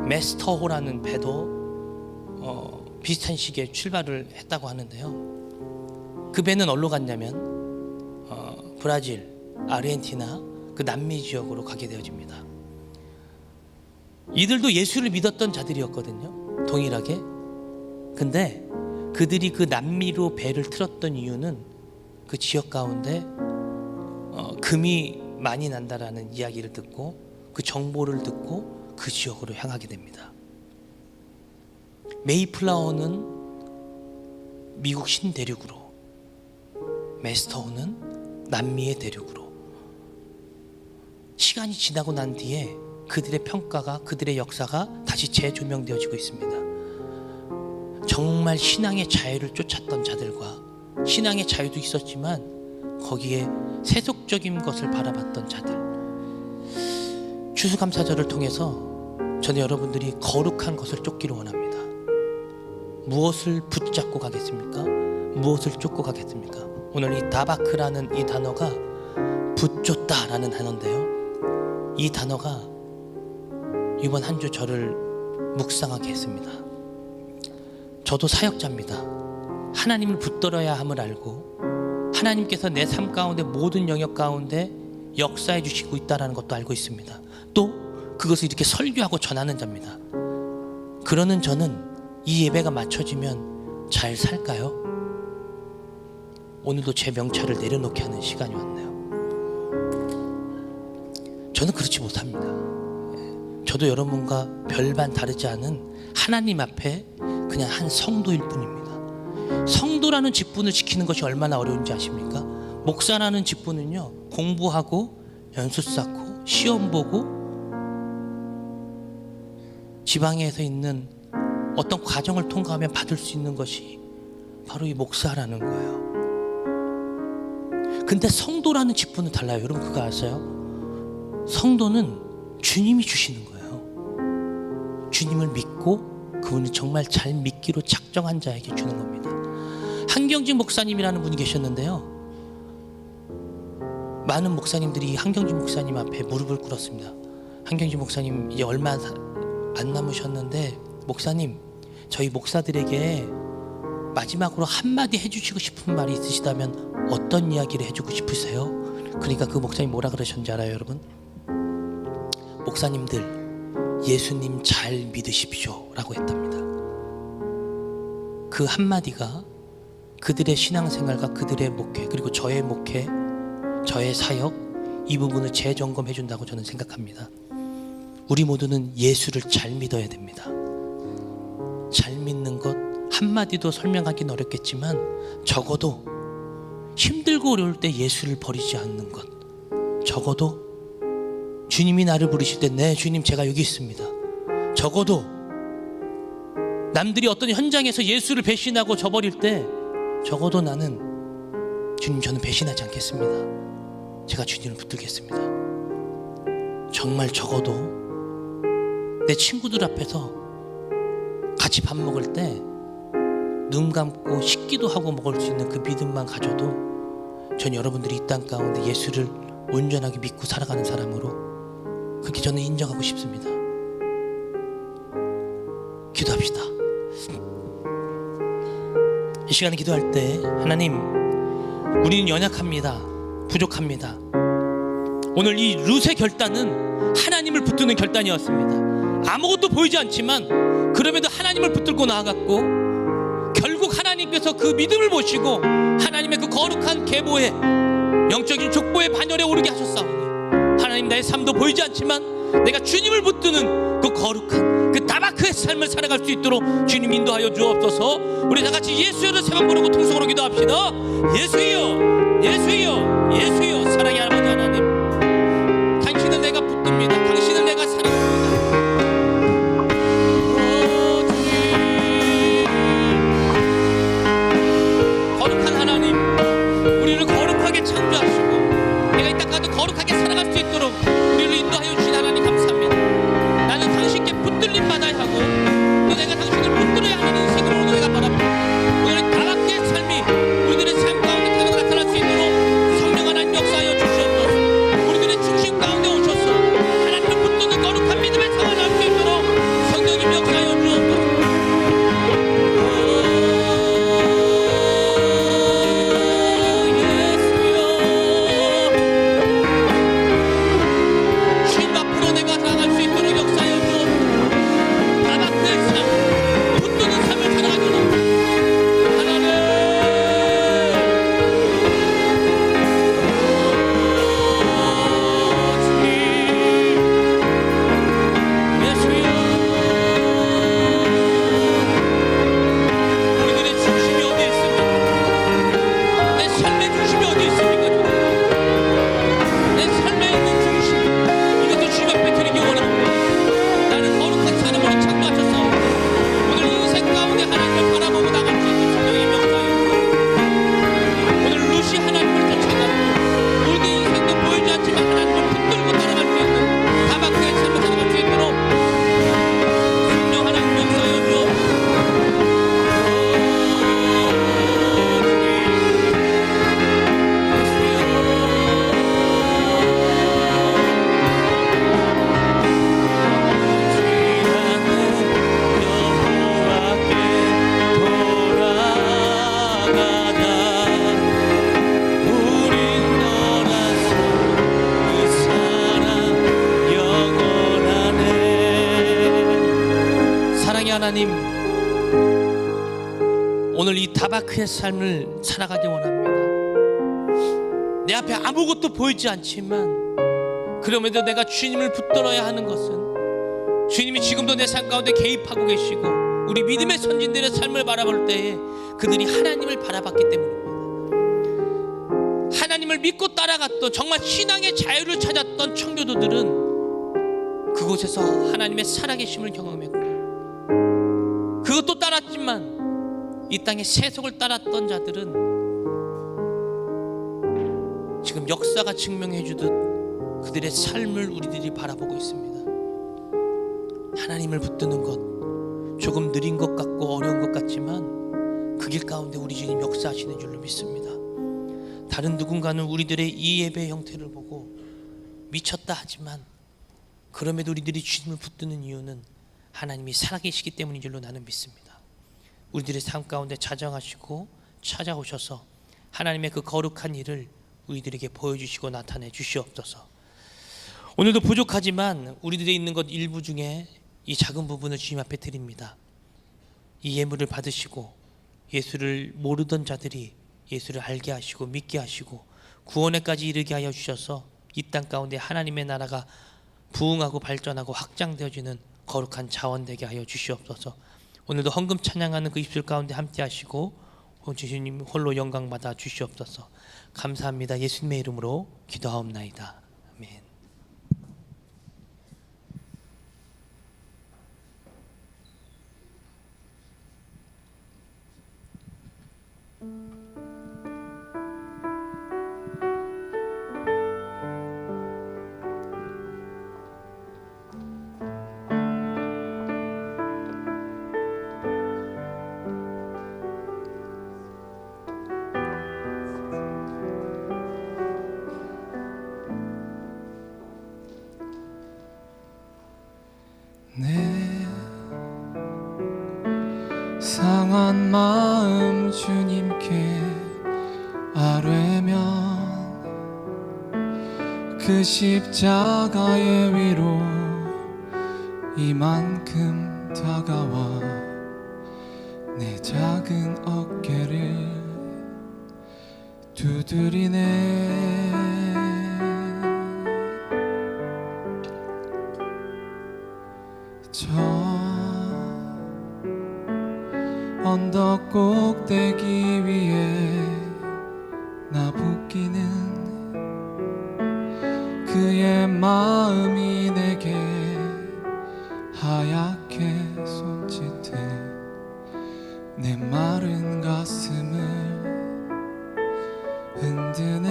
메스터호라는 배도 비슷한 시기에 출발을 했다고 하는데요. 그 배는 어디로 갔냐면 브라질, 아르헨티나, 그 남미 지역으로 가게 되어집니다. 이들도 예수를 믿었던 자들이었거든요. 동일하게. 근데 그들이 그 남미로 배를 틀었던 이유는 그 지역 가운데 금이 많이 난다라는 이야기를 듣고 그 정보를 듣고 그 지역으로 향하게 됩니다. 메이플라워는 미국 신대륙으로, 메스터호는 남미의 대륙으로. 시간이 지나고 난 뒤에 그들의 평가가, 그들의 역사가 다시 재조명되어지고 있습니다. 정말 신앙의 자유를 쫓았던 자들과, 신앙의 자유도 있었지만 거기에 세속적인 것을 바라봤던 자들. 추수감사절을 통해서 저는 여러분들이 거룩한 것을 쫓기를 원합니다. 무엇을 붙잡고 가겠습니까? 무엇을 쫓고 가겠습니까? 오늘 이 다바크라는 이 단어가 붙쫓다라는 단어인데요, 이 단어가 이번 한 주 저를 묵상하게 했습니다. 저도 사역자입니다. 하나님을 붙들어야 함을 알고 하나님께서 내 삶 가운데 모든 영역 가운데 역사해 주시고 있다는 것도 알고 있습니다. 또 그것을 이렇게 설교하고 전하는 자입니다. 그러는 저는 이 예배가 맞춰지면 잘 살까요? 오늘도 제 명찰을 내려놓게 하는 시간이 왔네요. 저는 그렇지 못합니다. 저도 여러분과 별반 다르지 않은 하나님 앞에 그냥 한 성도일 뿐입니다. 성도라는 직분을 지키는 것이 얼마나 어려운지 아십니까? 목사라는 직분은요, 공부하고 연수 쌓고 시험 보고 지방에서 있는 어떤 과정을 통과하면 받을 수 있는 것이 바로 이 목사라는 거예요. 근데 성도라는 직분은 달라요. 여러분 그거 아세요? 성도는 주님이 주시는 거예요. 주님을 믿고 그분이 정말 잘 믿기로 작정한 자에게 주는 겁니다. 한경진 목사님이라는 분이 계셨는데요, 많은 목사님들이 한경진 목사님 앞에 무릎을 꿇었습니다. 한경진 목사님 이제 얼마 안 남으셨는데, 목사님, 저희 목사들에게 마지막으로 한마디 해주시고 싶은 말이 있으시다면 어떤 이야기를 해주고 싶으세요? 그러니까 그 목사님 뭐라 그러셨는지 알아요, 여러분? 목사님들, 예수님 잘 믿으십시오 라고 했답니다. 그 한마디가 그들의 신앙생활과 그들의 목회, 그리고 저의 목회, 저의 사역, 이 부분을 재점검해 준다고 저는 생각합니다. 우리 모두는 예수를 잘 믿어야 됩니다. 잘 믿는 것 한마디도 설명하기는 어렵겠지만 적어도 힘들고 어려울 때 예수를 버리지 않는 것, 적어도 주님이 나를 부르실 때 네 주님 제가 여기 있습니다, 적어도 남들이 어떤 현장에서 예수를 배신하고 저버릴 때 적어도 나는 주님 저는 배신하지 않겠습니다, 제가 주님을 붙들겠습니다. 정말 적어도 내 친구들 앞에서 같이 밥 먹을 때 눈 감고 식기도 하고 먹을 수 있는 그 믿음만 가져도 전 여러분들이 이 땅 가운데 예수를 온전하게 믿고 살아가는 사람으로 그렇게 저는 인정하고 싶습니다. 기도합시다. 이 시간에 기도할 때 하나님, 우리는 연약합니다. 부족합니다. 오늘 이 룻의 결단은 하나님을 붙드는 결단이었습니다. 아무것도 보이지 않지만 그럼에도 하나님을 붙들고 나아갔고, 결국 하나님께서 그 믿음을 보시고 하나님의 그 거룩한 계보에, 영적인 족보의 반열에 오르게 하셨사오니 하나님, 나의 삶도 보이지 않지만 내가 주님을 붙드는 그 거룩한 그 다바크의 삶을 살아갈 수 있도록 주님 인도하여 주옵소서. 우리 다 같이 예수여를 세 번 부르고 통성으로 기도합시다. 예수여, 예수여, 예수여. 사랑의 아버지 하나님, 당신을 내가 붙듭니다. 당신을 내가 사랑합니다. 거룩한 하나님, 우리를 거룩하게 창조하시고 내가 이 땅 가운데 거룩하게 살아갈 수 있도록 우리를 인도하여 주신 하나님 감사합니다. 나는 당신께 붙들림 받아야 하고 또 내가 당신을 붙들어야 하는 인생으로 오늘 내가 바랍니다. 오늘 다락의 삶이 우리들의 삶 가운데 터져 나타날 수 있도록 성령 하나님 역사하여 주시옵소서. 우리들의 중심 가운데 오셔서 하나님을 붙드는 거룩한 믿음의 생활을 할 수 있도록 성령님 역사하여 주옵소서. 예수여, 하나님, 오늘 이 다바크의 삶을 살아가기 원합니다. 내 앞에 아무것도 보이지 않지만 그럼에도 내가 주님을 붙들어야 하는 것은 주님이 지금도 내 삶 가운데 개입하고 계시고 우리 믿음의 선진들의 삶을 바라볼 때에 그들이 하나님을 바라봤기 때문입니다. 하나님을 믿고 따라갔던, 정말 신앙의 자유를 찾았던 청교도들은 그곳에서 하나님의 살아계심을 경험했고, 그것도 따랐지만 이 땅의 세속을 따랐던 자들은 지금 역사가 증명해 주듯 그들의 삶을 우리들이 바라보고 있습니다. 하나님을 붙드는 것, 조금 느린 것 같고 어려운 것 같지만 그 길 가운데 우리 주님 역사하시는 줄로 믿습니다. 다른 누군가는 우리들의 이 예배의 형태를 보고 미쳤다 하지만 그럼에도 우리들이 주님을 붙드는 이유는 하나님이 살아계시기 때문인 줄로 나는 믿습니다. 우리들의 삶 가운데 자정하시고 찾아오셔서 하나님의 그 거룩한 일을 우리들에게 보여주시고 나타내 주시옵소서. 오늘도 부족하지만 우리들이 있는 것 일부 중에 이 작은 부분을 주님 앞에 드립니다. 이 예물을 받으시고 예수를 모르던 자들이 예수를 알게 하시고 믿게 하시고 구원에까지 이르게 하여 주셔서 이 땅 가운데 하나님의 나라가 부흥하고 발전하고 확장되어지는 거룩한 자원 되게 하여 주시옵소서. 오늘도 헌금 찬양하는 그 입술 가운데 함께 하시고 주님 홀로 영광 받아 주시옵소서. 감사합니다. 예수님의 이름으로 기도하옵나이다. 아멘. 내 상한 마음 주님께 아뢰면 그 십자가의 위로 이만큼 다가와 내 작은 어깨를 두드리네. 저 언덕 꼭대기 위에 나 붙기는 그의 마음이 내게 하얗게 손짓해 내 마른 가슴을 흔드네.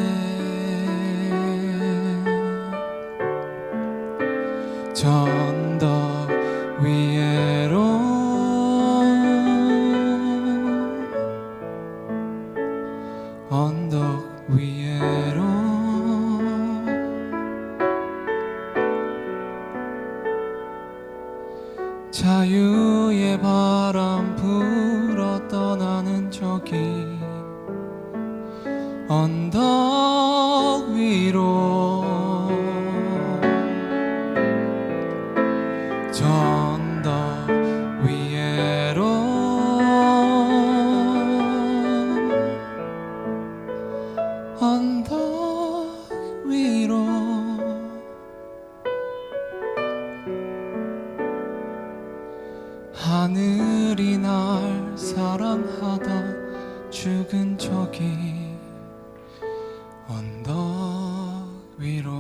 저 언덕 위에로 언덕 위에로 자유의 바람 불어 떠나는 저기 언덕 위로 저 언덕 위에로 언덕 위로 하늘이 날 사랑하다 죽은 저기 언덕 위로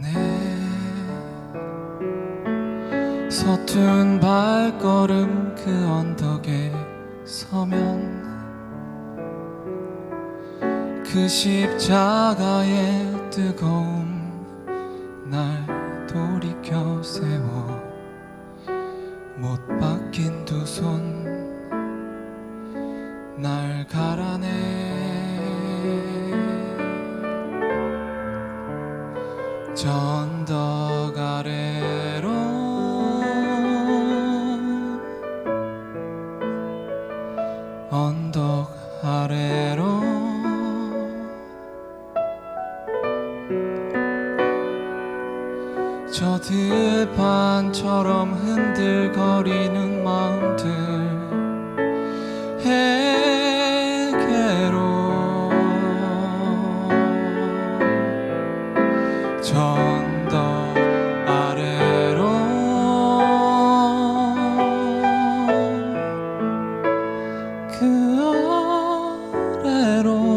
내 서툰 발걸음 그 언덕에 서면 그 십자가의 뜨거움 날 돌이켜 세워 못 박힌 두 손 날 갈아내. 저 언덕 아래로 저 들판처럼 흔들거리는 마음들 에게로 전더 아래로 그 아래로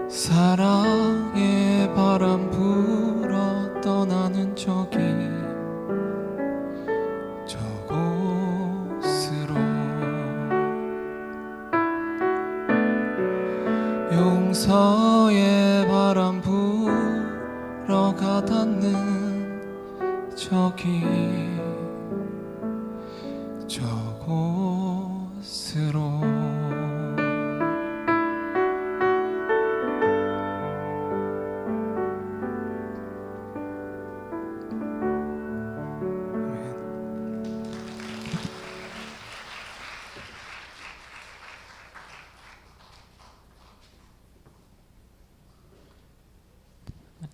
사랑의 바람 불어 떠나는 저기 저곳으로 용서의 바람 불어 가닿는 저기 저곳으로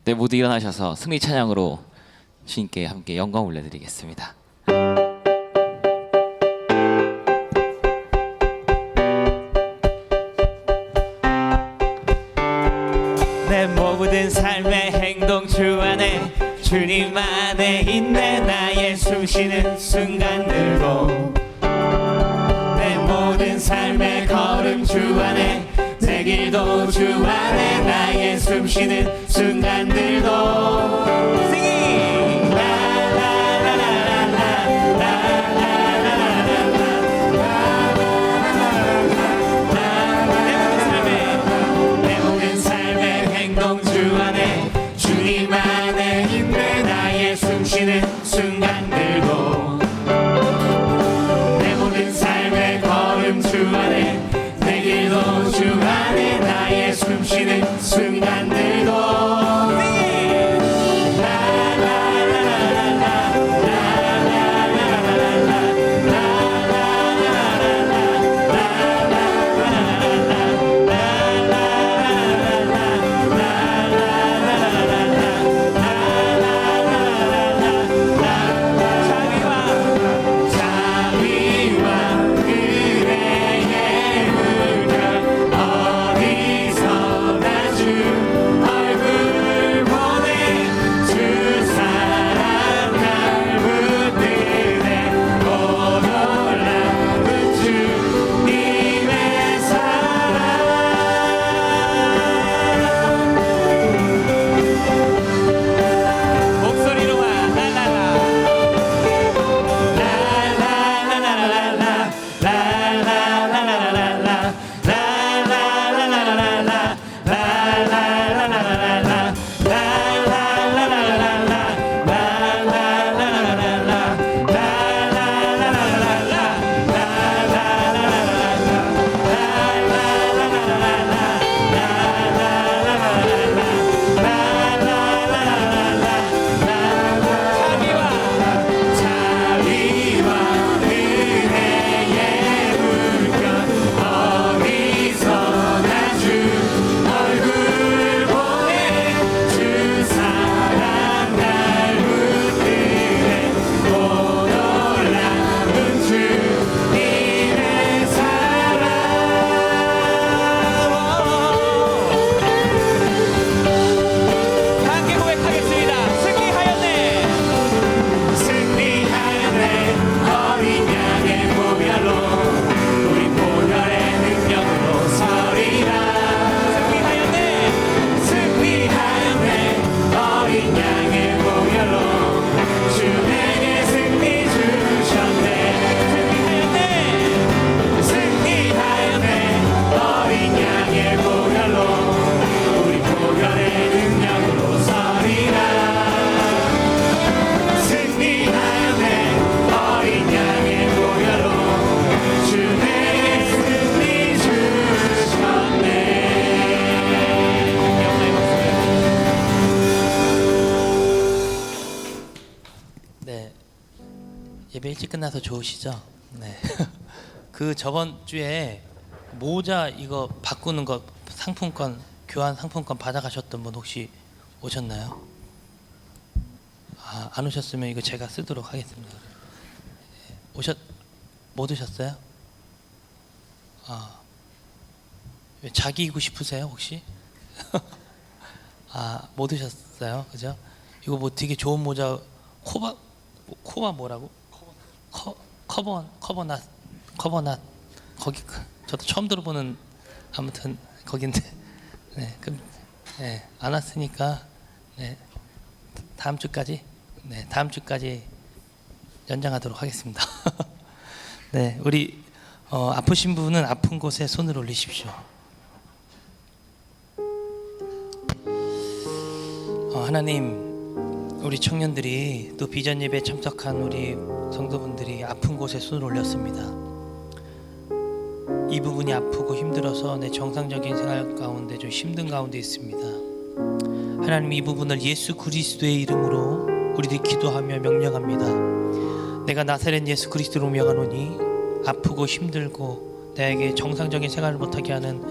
네, 모두 일어나셔서 승리 찬양으로 주님께 함께 영광 올려드리겠습니다. 내 모든 삶의 행동 주 안에 주님 안에 있네. 나의 숨쉬는 순간들도 내 모든 삶의 걸음 주 안에 내 길도 주 안에 나의 숨쉬는 순간들도 Singing 내 모든 삶의 행동 주 안에 주님 안에 있네. 나의 숨쉬는 순간들도 내 모든 삶의 걸음 주 안에 내 길도 주 안에 나의 숨쉬는 순간들도 예배 일찍 끝나서 좋으시죠? 네. 그 저번 주에 모자 이거 바꾸는 거 상품권 교환 상품권 받아가셨던 분 혹시 오셨나요? 안 오셨으면 이거 제가 쓰도록 하겠습니다. 못 오셨어요? 왜 자기이고 싶으세요 혹시? 못 오셨어요, 그죠? 이거 뭐 되게 좋은 모자, 코바 뭐라고? 커버낫 거기 저도 처음 들어보는 아무튼 거긴데 네, 그럼 네, 안 왔으니까 네, 다음 주까지 연장하도록 하겠습니다. 네, 우리 아프신 분은 아픈 곳에 손을 올리십시오. 하나님, 우리 청년들이 또 비전 예배에 참석한 우리 성도분들이 아픈 곳에 손을 올렸습니다. 이 부분이 아프고 힘들어서 내 정상적인 생활 가운데 좀 힘든 가운데 있습니다. 하나님, 이 부분을 예수 그리스도의 이름으로 우리들이 기도하며 명령합니다. 내가 나사렛 예수 그리스도로 명하노니 아프고 힘들고 나에게 정상적인 생활을 못하게 하는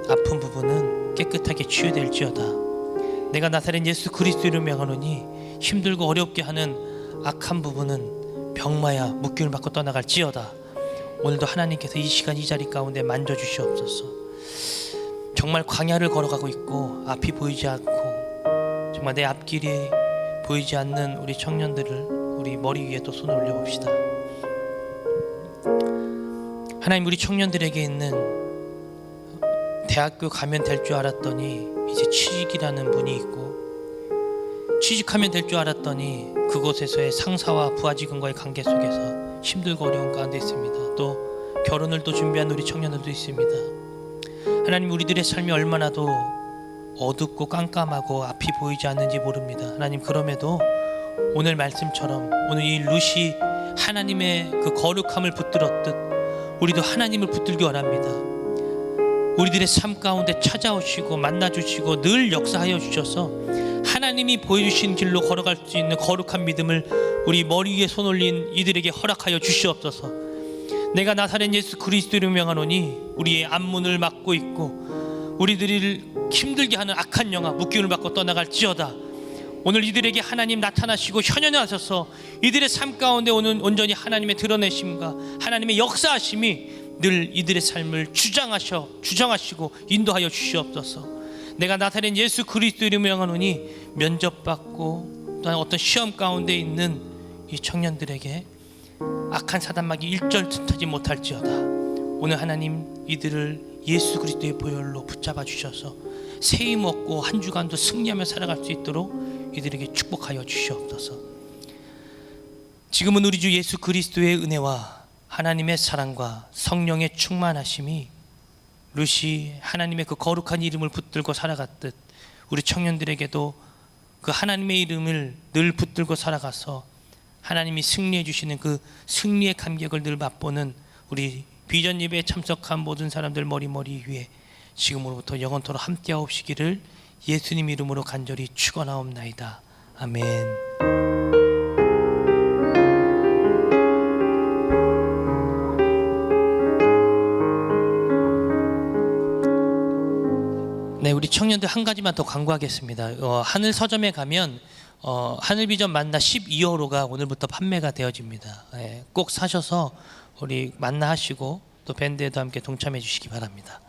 아픈 부분은 깨끗하게 치유될지어다. 내가 나사렛 예수 그리스도로 명하노니 힘들고 어렵게 하는 악한 부분은 병마야 묶임을 받고 떠나갈지어다. 오늘도 하나님께서 이 시간 이 자리 가운데 만져주시옵소서. 정말 광야를 걸어가고 있고 앞이 보이지 않고 정말 내 앞길이 보이지 않는 우리 청년들을 우리 머리 위에 또 손을 올려봅시다. 하나님, 우리 청년들에게 있는 대학교 가면 될 줄 알았더니 이제 취직이라는 분이 있고, 취직하면 될 줄 알았더니 그곳에서의 상사와 부하직원과의 관계 속에서 힘들고 어려운 가운데 있습니다. 또 결혼을 또 준비한 우리 청년들도 있습니다. 하나님, 우리들의 삶이 얼마나도 어둡고 깜깜하고 앞이 보이지 않는지 모릅니다. 하나님, 그럼에도 오늘 말씀처럼 오늘 이 루시 하나님의 그 거룩함을 붙들었듯 우리도 하나님을 붙들기 원합니다. 우리들의 삶 가운데 찾아오시고 만나주시고 늘 역사하여 주셔서 하나님이 보여주신 길로 걸어갈 수 있는 거룩한 믿음을 우리 머리 위에 손 올린 이들에게 허락하여 주시옵소서. 내가 나사렛 예수 그리스도로 명하노니 우리의 앞문을 막고 있고 우리들을 힘들게 하는 악한 영화 묶임을 받고 떠나갈지어다. 오늘 이들에게 하나님 나타나시고 현현하셔서 이들의 삶 가운데 오는 온전히 하나님의 드러내심과 하나님의 역사하심이 늘 이들의 삶을 주장하시고 인도하여 주시옵소서. 내가 나사렛 예수 그리스도로 명하노니 면접받고 또한 어떤 시험 가운데 있는 이 청년들에게 악한 사단막이 일절 틈타지 못할지어다. 오늘 하나님 이들을 예수 그리스도의 보혈로 붙잡아 주셔서 새 힘 얻고 한 주간도 승리하며 살아갈 수 있도록 이들에게 축복하여 주시옵소서. 지금은 우리 주 예수 그리스도의 은혜와 하나님의 사랑과 성령의 충만하심이 루시 하나님의 그 거룩한 이름을 붙들고 살아갔듯 우리 청년들에게도 그 하나님의 이름을 늘 붙들고 살아가서 하나님이 승리해 주시는 그 승리의 감격을 늘 맛보는 우리 비전 예배에 참석한 모든 사람들 머리 위에 지금으로부터 영원토록 함께하옵시기를 예수님 이름으로 간절히 축원하옵나이다. 아멘. 네, 우리 청년들 한 가지만 더 광고하겠습니다. 하늘 서점에 가면 하늘비전 만나 12호로가 오늘부터 판매가 되어집니다. 꼭 사셔서 우리 만나 하시고 또 밴드에도 함께 동참해 주시기 바랍니다.